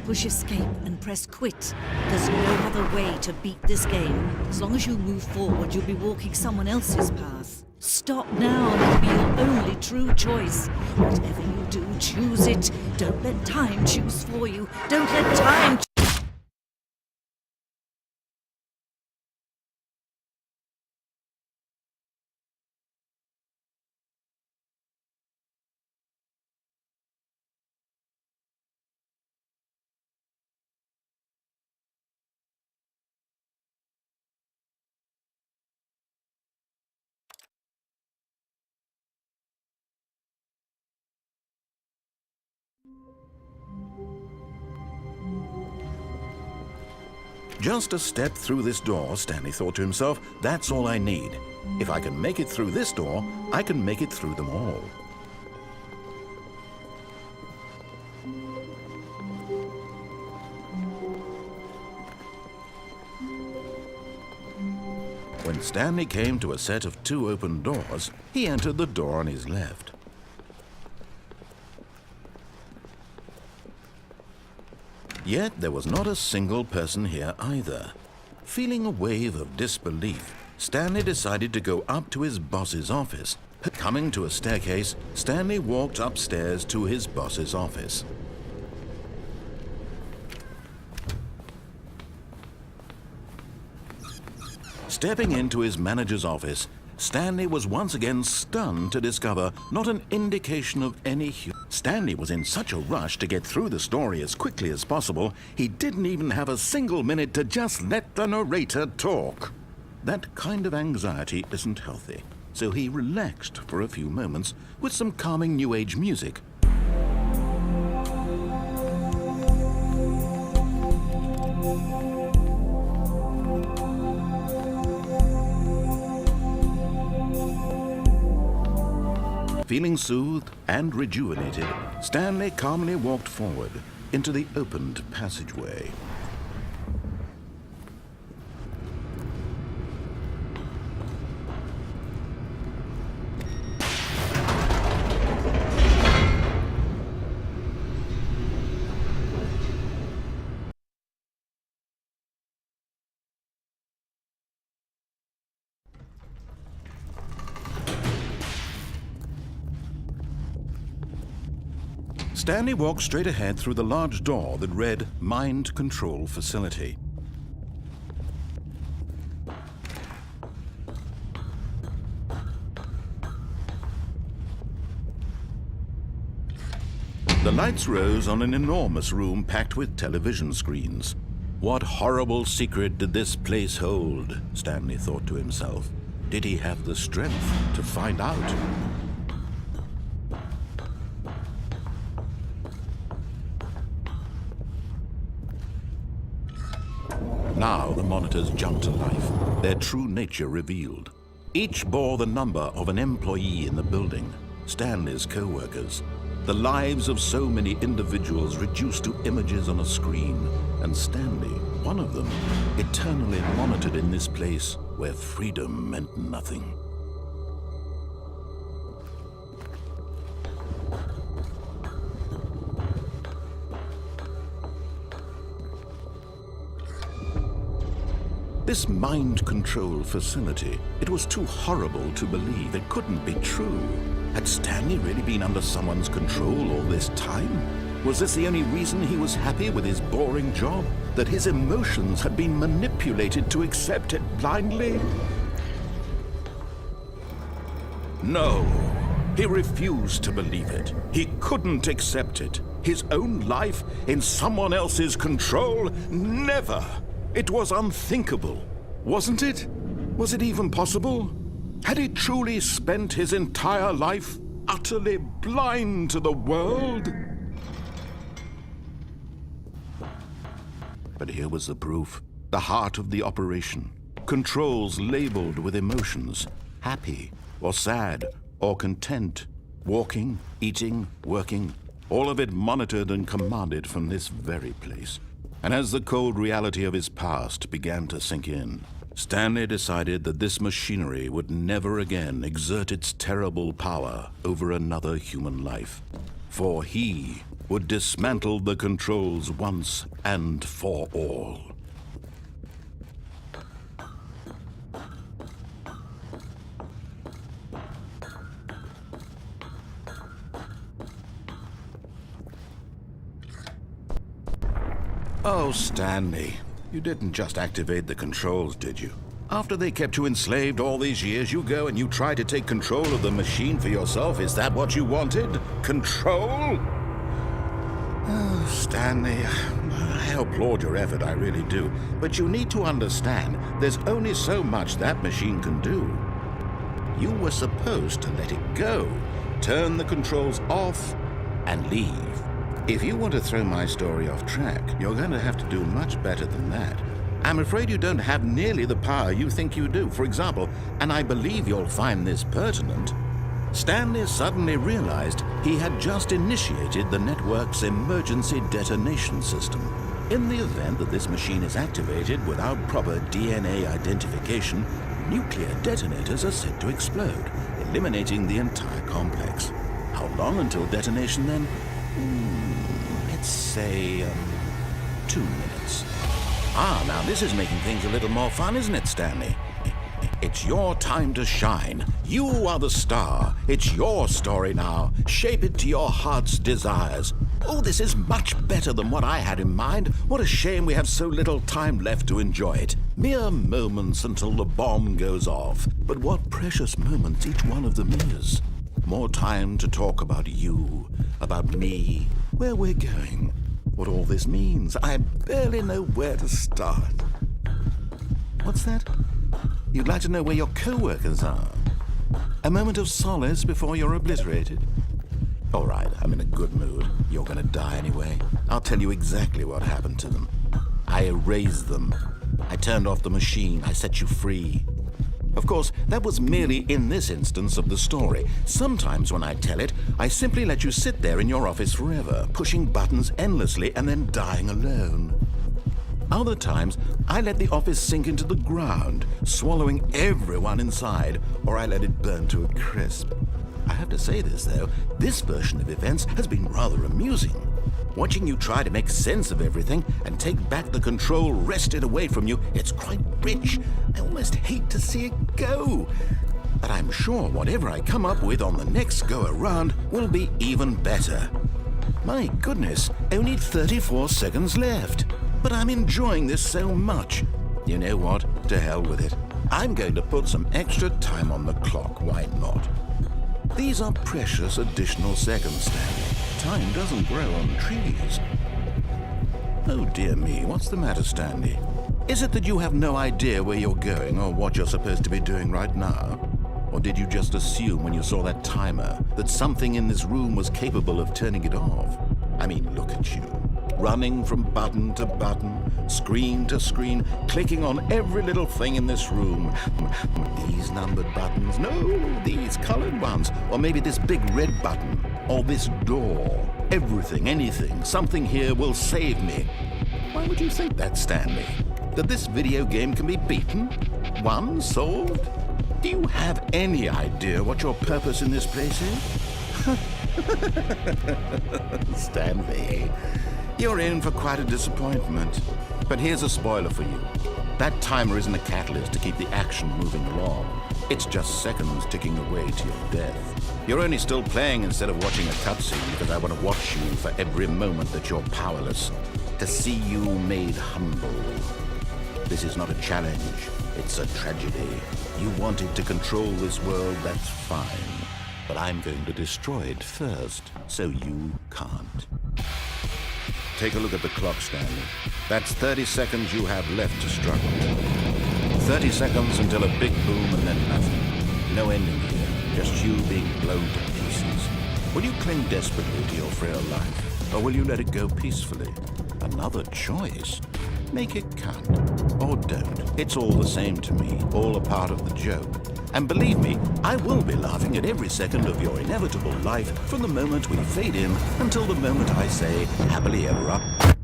Push escape and press quit. There's no other way to beat this game. As long as you move forward, you'll be walking someone else's path. Stop now and it'll be your only true choice. Whatever you do, choose it. Don't let time choose for you. Don't let time Just a step through this door, Stanley thought to himself, that's all I need. If I can make it through this door, I can make it through them all. When Stanley came to a set of 2 open doors, he entered the door on his left. Yet there was not a single person here either. Feeling a wave of disbelief, Stanley decided to go up to his boss's office. Coming to a staircase, Stanley walked upstairs to his boss's office. Stepping into his manager's office, Stanley was once again stunned to discover not an indication of any Stanley was in such a rush to get through the story as quickly as possible, he didn't even have a single minute to just let the narrator talk. That kind of anxiety isn't healthy, so he relaxed for a few moments with some calming New Age music. Feeling soothed and rejuvenated, Stanley calmly walked forward into the opened passageway. Stanley walked straight ahead through the large door that read Mind Control Facility. The lights rose on an enormous room packed with television screens. What horrible secret did this place hold? Stanley thought to himself. Did he have the strength to find out? Now the monitors jumped to life, their true nature revealed. Each bore the number of an employee in the building, Stanley's co-workers. The lives of so many individuals reduced to images on a screen, and Stanley, one of them, eternally monitored in this place where freedom meant nothing. This mind control facility, it was too horrible to believe. It couldn't be true. Had Stanley really been under someone's control all this time? Was this the only reason he was happy with his boring job? That his emotions had been manipulated to accept it blindly? No, he refused to believe it. He couldn't accept it. His own life in someone else's control? Never! It was unthinkable, wasn't it? Was it even possible? Had he truly spent his entire life utterly blind to the world? But here was the proof, the heart of the operation. Controls labeled with emotions, happy or sad or content, walking, eating, working, all of it monitored and commanded from this very place. And as the cold reality of his past began to sink in, Stanley decided that this machinery would never again exert its terrible power over another human life. For he would dismantle the controls once and for all. Oh, Stanley, you didn't just activate the controls, did you? After they kept you enslaved all these years, you go and you try to take control of the machine for yourself. Is that what you wanted? Control? Oh, Stanley, I applaud your effort, I really do. But you need to understand, there's only so much that machine can do. You were supposed to let it go, turn the controls off, and leave. If you want to throw my story off track, you're going to have to do much better than that. I'm afraid you don't have nearly the power you think you do. For example, and I believe you'll find this pertinent, Stanley suddenly realized he had just initiated the network's emergency detonation system. In the event that this machine is activated without proper DNA identification, nuclear detonators are set to explode, eliminating the entire complex. How long until detonation then? Let's say 2 minutes. Now this is making things a little more fun, isn't it, Stanley? It's your time to shine. You are the star. It's your story now. Shape it to your heart's desires. Oh, this is much better than what I had in mind. What a shame we have so little time left to enjoy it. Mere moments until the bomb goes off. But what precious moments each one of them is. More time to talk about you, about me, where we're going, what all this means. I barely know where to start. What's that? You'd like to know where your co-workers are? A moment of solace before you're obliterated? All right, I'm in a good mood. You're gonna die anyway. I'll tell you exactly what happened to them. I erased them. I turned off the machine. I set you free. Of course, that was merely in this instance of the story. Sometimes when I tell it, I simply let you sit there in your office forever, pushing buttons endlessly and then dying alone. Other times, I let the office sink into the ground, swallowing everyone inside, or I let it burn to a crisp. I have to say this, though, this version of events has been rather amusing. Watching you try to make sense of everything and take back the control wrested away from you, it's quite rich. I almost hate to see it go. But I'm sure whatever I come up with on the next go-around will be even better. My goodness, only 34 seconds left. But I'm enjoying this so much. You know what? To hell with it. I'm going to put some extra time on the clock. Why not? These are precious additional seconds, Stanley. Time doesn't grow on trees. Oh dear me, what's the matter, Stanley? Is it that you have no idea where you're going or what you're supposed to be doing right now? Or did you just assume when you saw that timer that something in this room was capable of turning it off? I mean, look at you. Running from button to button, screen to screen, clicking on every little thing in this room. These numbered buttons, no, these colored ones, or maybe this big red button, or this door. Everything, anything, something here will save me. Why would you think that, Stanley? That this video game can be beaten? Won? Solved? Do you have any idea what your purpose in this place is? Stanley, you're in for quite a disappointment. But here's a spoiler for you. That timer isn't a catalyst to keep the action moving along. It's just seconds ticking away to your death. You're only still playing instead of watching a cutscene because I want to watch you for every moment that you're powerless, to see you made humble. This is not a challenge. It's a tragedy. You wanted to control this world, that's fine. But I'm going to destroy it first, so you can't. Take a look at the clock, Stanley. That's 30 seconds you have left to struggle. 30 seconds until a big boom and then nothing. No ending here, just you being blown to pieces. Will you cling desperately to your frail life, or will you let it go peacefully? Another choice. Make it count. Or don't. It's all the same to me, all a part of the joke. And believe me, I will be laughing at every second of your inevitable life from the moment we fade in until the moment I say, happily ever after.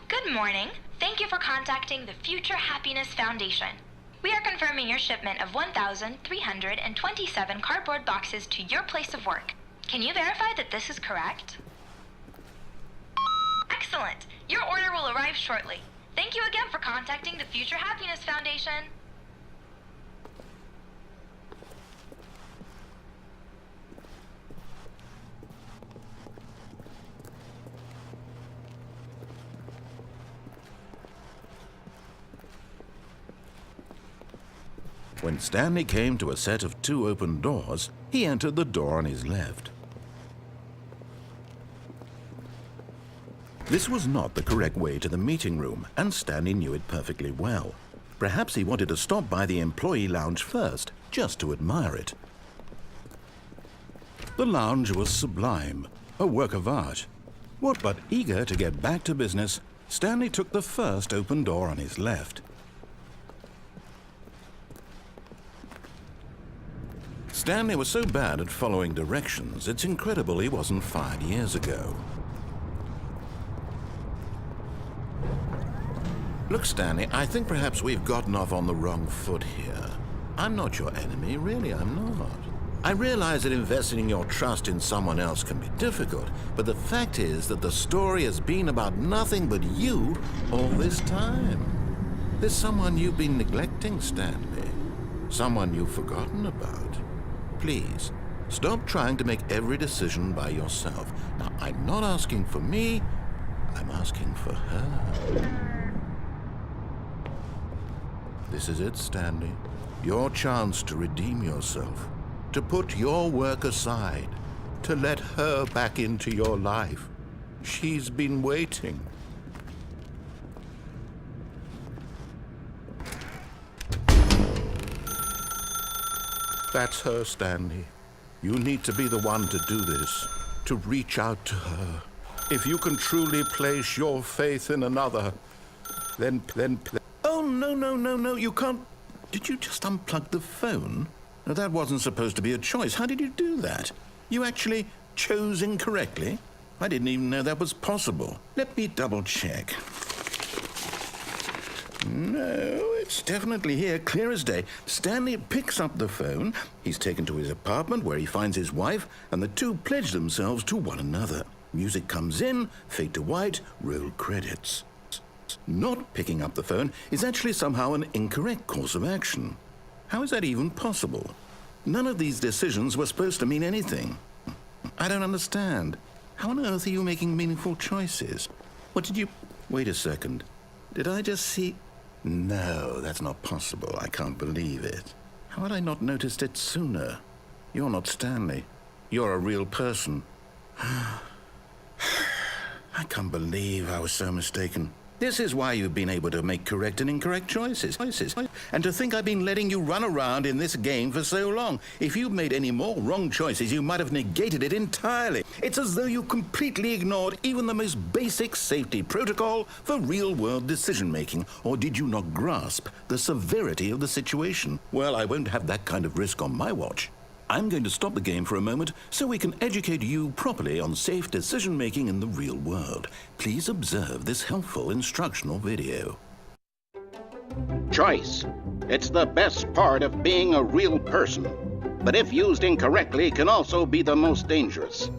Good morning. Thank you for contacting the Future Happiness Foundation. We are confirming your shipment of 1,327 cardboard boxes to your place of work. Can you verify that this is correct? Excellent. Your order will arrive shortly. Thank you again for contacting the Future Happiness Foundation. When Stanley came to a set of 2 open doors, he entered the door on his left. This was not the correct way to the meeting room, and Stanley knew it perfectly well. Perhaps he wanted to stop by the employee lounge first, just to admire it. The lounge was sublime, a work of art. But eager to get back to business, Stanley took the first open door on his left. Stanley was so bad at following directions, it's incredible he wasn't fired years ago. Look, Stanley, I think perhaps we've gotten off on the wrong foot here. I'm not your enemy, really, I'm not. I realize that investing your trust in someone else can be difficult, but the fact is that the story has been about nothing but you all this time. There's someone you've been neglecting, Stanley. Someone you've forgotten about. Please, stop trying to make every decision by yourself. Now, I'm not asking for me, I'm asking for her. This is it, Stanley. Your chance to redeem yourself. To put your work aside. To let her back into your life. She's been waiting. That's her, Stanley. You need to be the one to do this. To reach out to her. If you can truly place your faith in another, then Oh, no, you can't. Did you just unplug the phone? No, that wasn't supposed to be a choice. How did you do that? You actually chose incorrectly? I didn't even know that was possible. Let me double check. No, it's definitely here, clear as day. Stanley picks up the phone. He's taken to his apartment where he finds his wife, and the two pledge themselves to one another. Music comes in, fade to white, roll credits. Not picking up the phone is actually somehow an incorrect course of action. How is that even possible? None of these decisions were supposed to mean anything. I don't understand. How on earth are you making meaningful choices? What did you... Wait a second. Did I just see... No, that's not possible. I can't believe it. How had I not noticed it sooner? You're not Stanley. You're a real person. I can't believe I was so mistaken. This is why you've been able to make correct and incorrect choices. And to think I've been letting you run around in this game for so long. If you'd made any more wrong choices, you might have negated it entirely. It's as though you completely ignored even the most basic safety protocol for real-world decision-making. Or did you not grasp the severity of the situation? Well, I won't have that kind of risk on my watch. I'm going to stop the game for a moment so we can educate you properly on safe decision-making in the real world. Please observe this helpful instructional video. Choice. It's the best part of being a real person, but if used incorrectly can also be the most dangerous.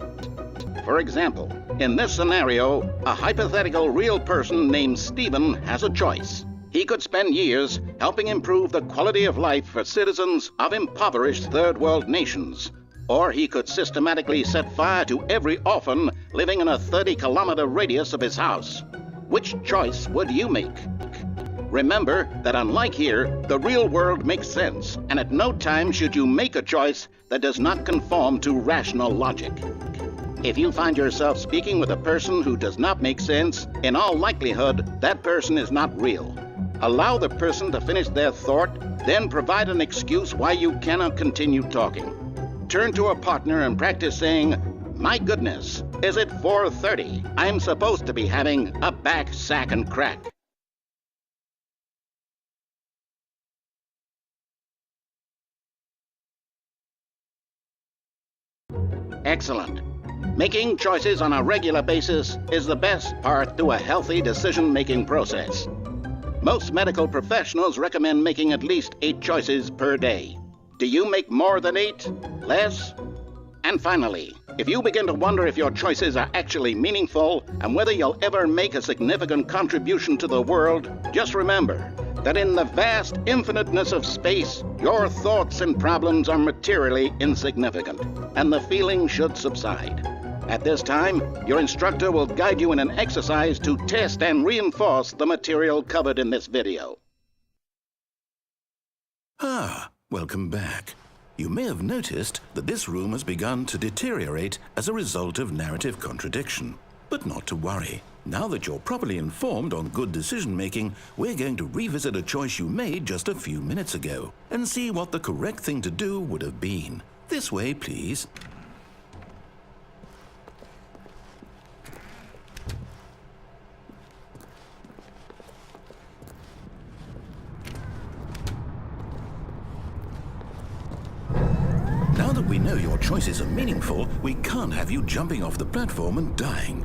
For example, in this scenario, a hypothetical real person named Stephen has a choice. He could spend years helping improve the quality of life for citizens of impoverished third world nations. Or he could systematically set fire to every orphan living in a 30-kilometer radius of his house. Which choice would you make? Remember that unlike here, the real world makes sense, and at no time should you make a choice that does not conform to rational logic. If you find yourself speaking with a person who does not make sense, in all likelihood, that person is not real. Allow the person to finish their thought, then provide an excuse why you cannot continue talking. Turn to a partner and practice saying, "My goodness, is it 4:30? I'm supposed to be having a back, sack, and crack." Excellent. Making choices on a regular basis is the best part to a healthy decision-making process. Most medical professionals recommend making at least 8 choices per day. Do you make more than 8? Less? And finally, if you begin to wonder if your choices are actually meaningful and whether you'll ever make a significant contribution to the world, just remember that in the vast infiniteness of space, your thoughts and problems are materially insignificant, and the feeling should subside. At this time, your instructor will guide you in an exercise to test and reinforce the material covered in this video. Ah, welcome back. You may have noticed that this room has begun to deteriorate as a result of narrative contradiction. But not to worry. Now that you're properly informed on good decision-making, we're going to revisit a choice you made just a few minutes ago and see what the correct thing to do would have been. This way, please. Now that we know your choices are meaningful, we can't have you jumping off the platform and dying.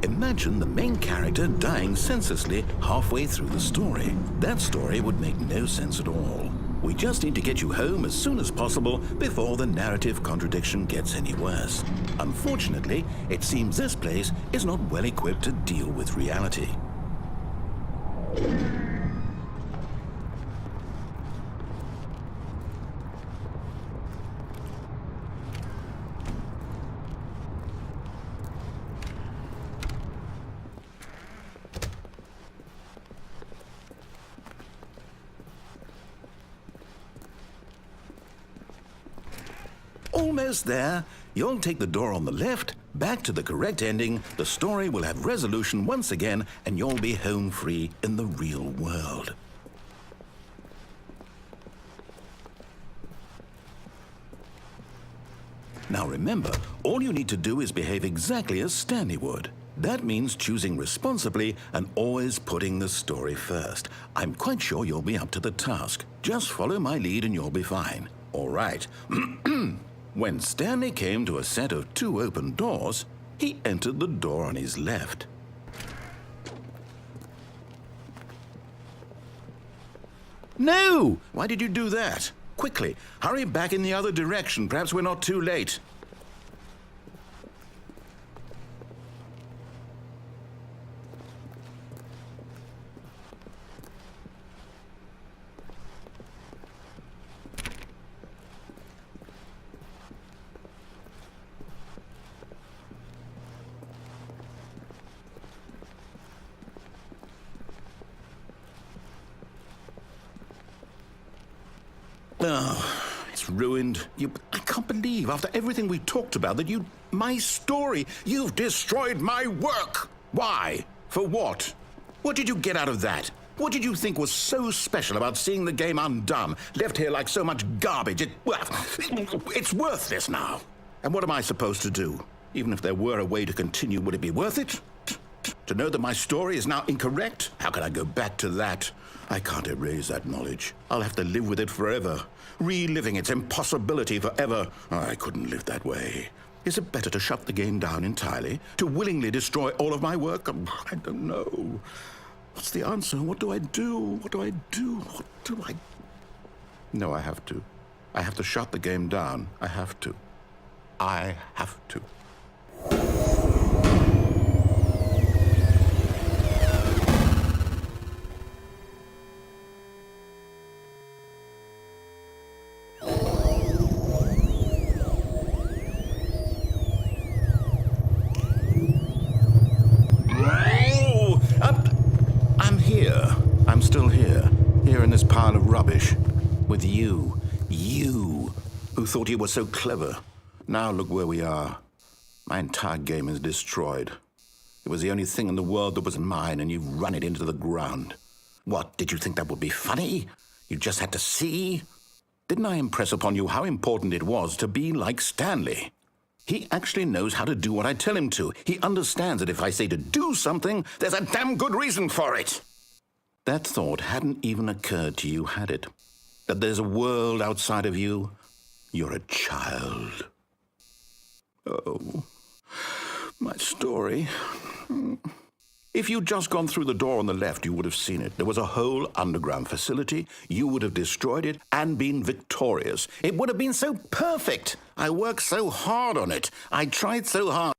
Imagine the main character dying senselessly halfway through the story. That story would make no sense at all. We just need to get you home as soon as possible before the narrative contradiction gets any worse. Unfortunately, it seems this place is not well equipped to deal with reality. Almost there. You'll take the door on the left, back to the correct ending, the story will have resolution once again, and you'll be home free in the real world. Now remember, all you need to do is behave exactly as Stanley would. That means choosing responsibly and always putting the story first. I'm quite sure you'll be up to the task. Just follow my lead and you'll be fine. All right. When Stanley came to a set of 2 open doors, he entered the door on his left. No! Why did you do that? Quickly, hurry back in the other direction. Perhaps we're not too late. Oh, it's ruined. I can't believe, after everything we talked about, that my story, you've destroyed my work. Why? For what? What did you get out of that? What did you think was so special about seeing the game undone, left here like so much garbage? It's worthless now. And what am I supposed to do? Even if there were a way to continue, would it be worth it? To know that my story is now incorrect? How can I go back to that? I can't erase that knowledge. I'll have to live with it forever, reliving its impossibility forever. I couldn't live that way. Is it better to shut the game down entirely? To willingly destroy all of my work? I don't know. What's the answer? What do I do? What do I do? What do I... No, I have to. I have to shut the game down. I have to. I have to. I'm still here in this pile of rubbish, with you, who thought you were so clever. Now look where we are. My entire game is destroyed. It was the only thing in the world that was mine, and you've run it into the ground. What, did you think that would be funny? You just had to see? Didn't I impress upon you how important it was to be like Stanley? He actually knows how to do what I tell him to. He understands that if I say to do something, there's a damn good reason for it. That thought hadn't even occurred to you, had it? That there's a world outside of you? You're a child. Oh, my story. If you'd just gone through the door on the left, you would have seen it. There was a whole underground facility. You would have destroyed it and been victorious. It would have been so perfect. I worked so hard on it. I tried so hard.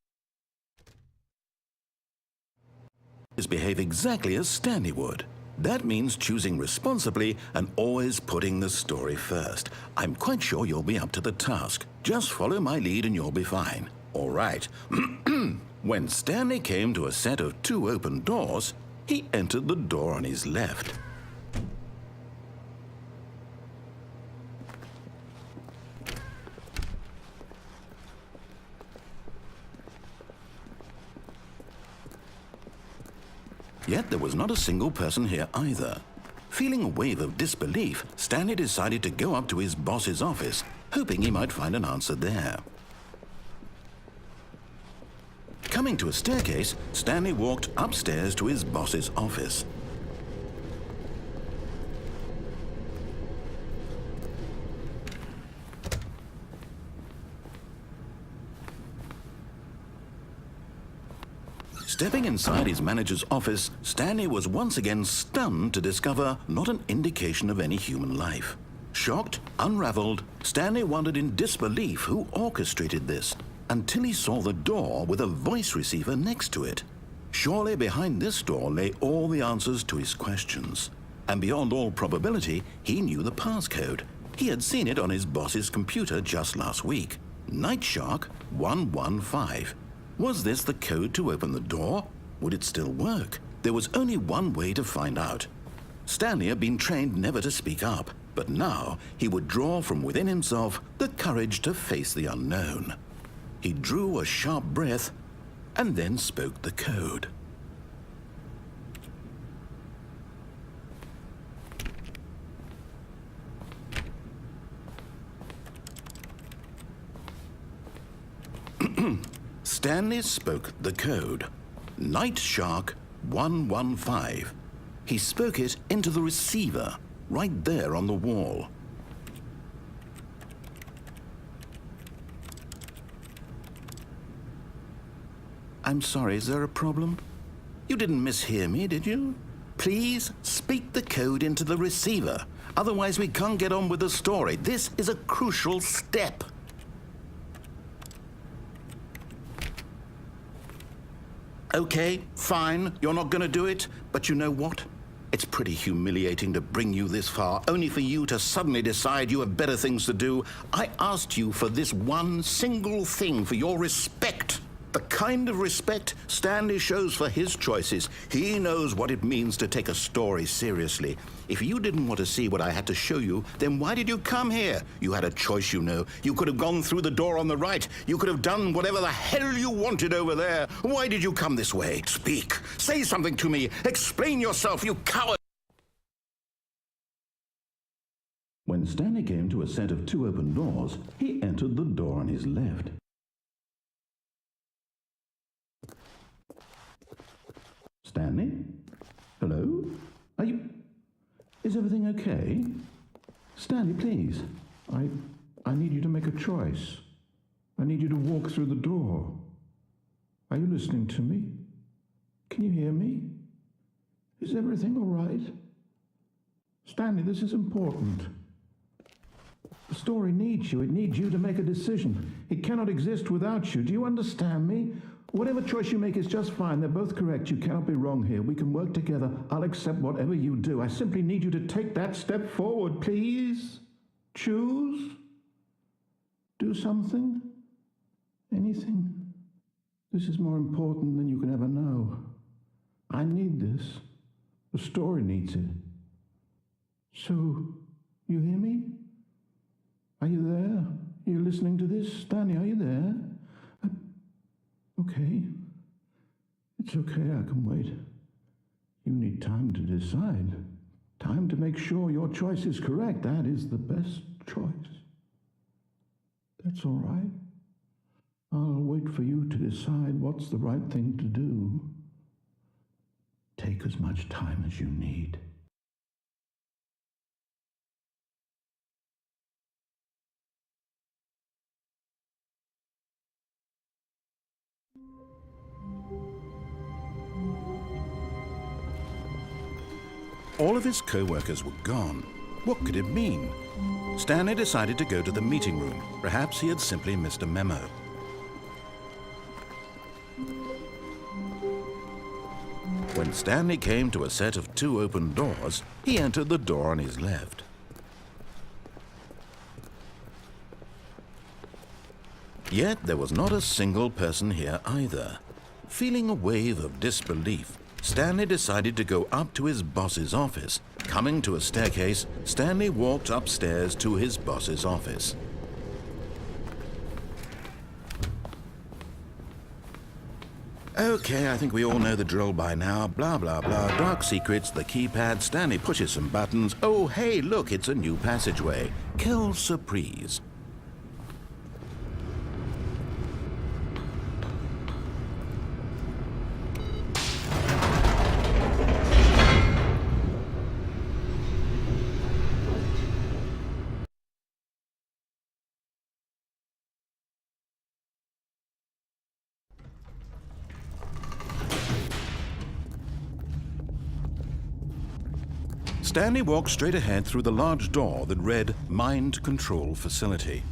Behave exactly as Stanley would. That means choosing responsibly and always putting the story first. I'm quite sure you'll be up to the task. Just follow my lead and you'll be fine. All right. When Stanley came to a set of 2 open doors, he entered the door on his left. Yet there was not a single person here either. Feeling a wave of disbelief, Stanley decided to go up to his boss's office, hoping he might find an answer there. Coming to a staircase, Stanley walked upstairs to his boss's office. Stepping inside his manager's office, Stanley was once again stunned to discover not an indication of any human life. Shocked, unraveled, Stanley wondered in disbelief who orchestrated this, until he saw the door with a voice receiver next to it. Surely behind this door lay all the answers to his questions. And beyond all probability, he knew the passcode. He had seen it on his boss's computer just last week. Nightshark 115. Was this the code to open the door? Would it still work? There was only one way to find out. Stanley had been trained never to speak up, but now he would draw from within himself the courage to face the unknown. He drew a sharp breath and then spoke the code. Stanley spoke the code. Nightshark 115. He spoke it into the receiver, right there on the wall. I'm sorry, is there a problem? You didn't mishear me, did you? Please speak the code into the receiver. Otherwise, we can't get on with the story. This is a crucial step. Okay, fine, you're not going to do it, but you know what? It's pretty humiliating to bring you this far, only for you to suddenly decide you have better things to do. I asked you for this one single thing, for your respect. The kind of respect Stanley shows for his choices. He knows what it means to take a story seriously. If you didn't want to see what I had to show you, then why did you come here? You had a choice, you know. You could have gone through the door on the right. You could have done whatever the hell you wanted over there. Why did you come this way? Speak. Say something to me. Explain yourself, you coward. When Stanley came to a set of 2 open doors, he entered the door on his left. Stanley? Hello? Is everything okay? Stanley, please. I need you to make a choice. I need you to walk through the door. Are you listening to me? Can you hear me? Is everything all right? Stanley, this is important. The story needs you. It needs you to make a decision. It cannot exist without you. Do you understand me? Whatever choice you make is just fine. They're both correct. You cannot be wrong here. We can work together. I'll accept whatever you do. I simply need you to take that step forward, please. Choose. Do something. Anything. This is more important than you can ever know. I need this. The story needs it. So, you hear me? Are you there? Are you listening to this? Stanley, are you there? Okay. It's okay, I can wait. You need time to decide. Time to make sure your choice is correct. That is the best choice. That's all right. I'll wait for you to decide what's the right thing to do. Take as much time as you need. All of his co-workers were gone. What could it mean? Stanley decided to go to the meeting room. Perhaps he had simply missed a memo. When Stanley came to a set of 2 open doors, he entered the door on his left. Yet there was not a single person here either. Feeling a wave of disbelief, Stanley decided to go up to his boss's office. Coming to a staircase, Stanley walked upstairs to his boss's office. Okay, I think we all know the drill by now. Blah, blah, blah. Dark secrets, the keypad. Stanley pushes some buttons. Oh, hey, look, it's a new passageway. Quelle surprise. Stanley walked straight ahead through the large door that read Mind Control Facility.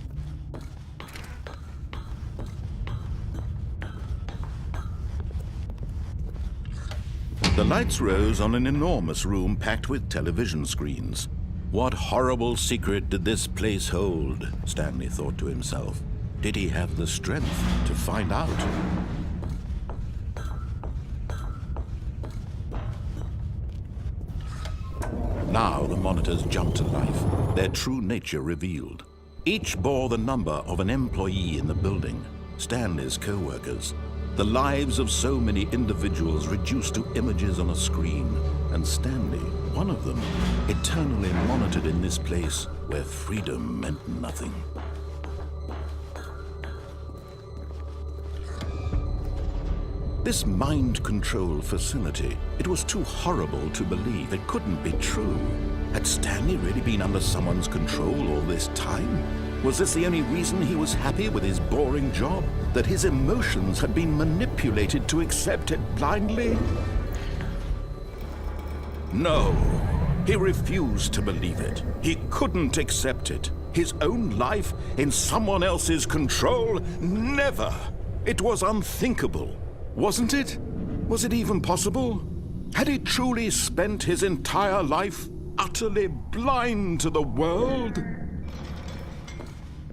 The lights rose on an enormous room packed with television screens. What horrible secret did this place hold? Stanley thought to himself. Did he have the strength to find out? Now the monitors jumped to life, their true nature revealed. Each bore the number of an employee in the building, Stanley's co-workers. The lives of so many individuals reduced to images on a screen, and Stanley, one of them, eternally monitored in this place where freedom meant nothing. This mind control facility, it was too horrible to believe. It couldn't be true. Had Stanley really been under someone's control all this time? Was this the only reason he was happy with his boring job? That his emotions had been manipulated to accept it blindly? No, he refused to believe it. He couldn't accept it. His own life in someone else's control? Never! It was unthinkable. Wasn't it? Was it even possible? Had he truly spent his entire life utterly blind to the world?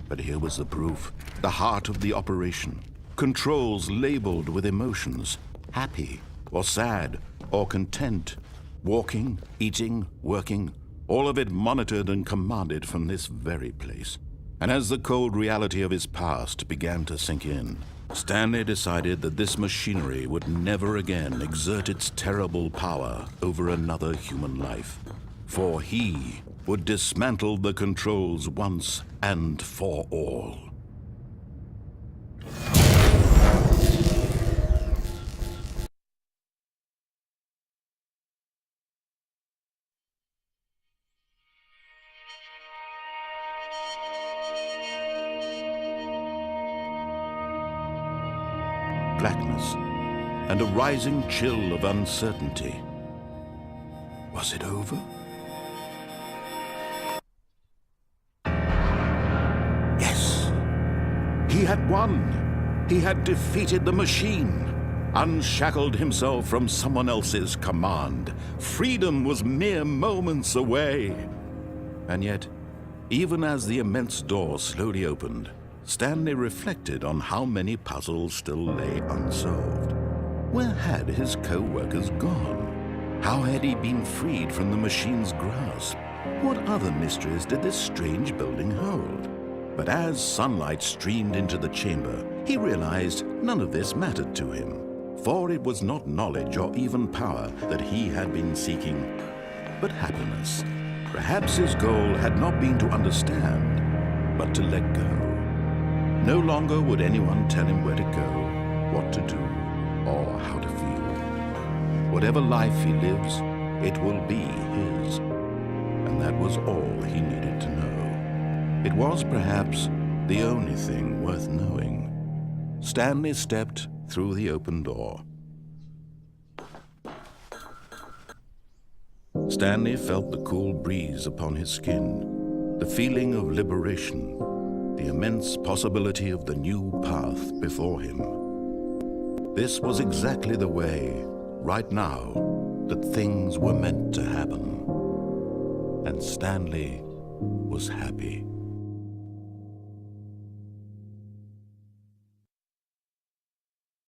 But here was the proof. The heart of the operation. Controls labeled with emotions. Happy, or sad, or content. Walking, eating, working. All of it monitored and commanded from this very place. And as the cold reality of his past began to sink in, Stanley decided that this machinery would never again exert its terrible power over another human life. For he would dismantle the controls once and for all. Blackness, and a rising chill of uncertainty. Was it over? Yes! He had won! He had defeated the machine, unshackled himself from someone else's command. Freedom was mere moments away. And yet, even as the immense door slowly opened, Stanley reflected on how many puzzles still lay unsolved. Where had his co-workers gone? How had he been freed from the machine's grasp? What other mysteries did this strange building hold? But as sunlight streamed into the chamber, he realized none of this mattered to him, for it was not knowledge or even power that he had been seeking, but happiness. Perhaps his goal had not been to understand, but to let go. No longer would anyone tell him where to go, what to do, or how to feel. Whatever life he lives, it will be his. And that was all he needed to know. It was perhaps the only thing worth knowing. Stanley stepped through the open door. Stanley felt the cool breeze upon his skin, the feeling of liberation, the immense possibility of the new path before him. This was exactly the way, right now, that things were meant to happen. And Stanley was happy.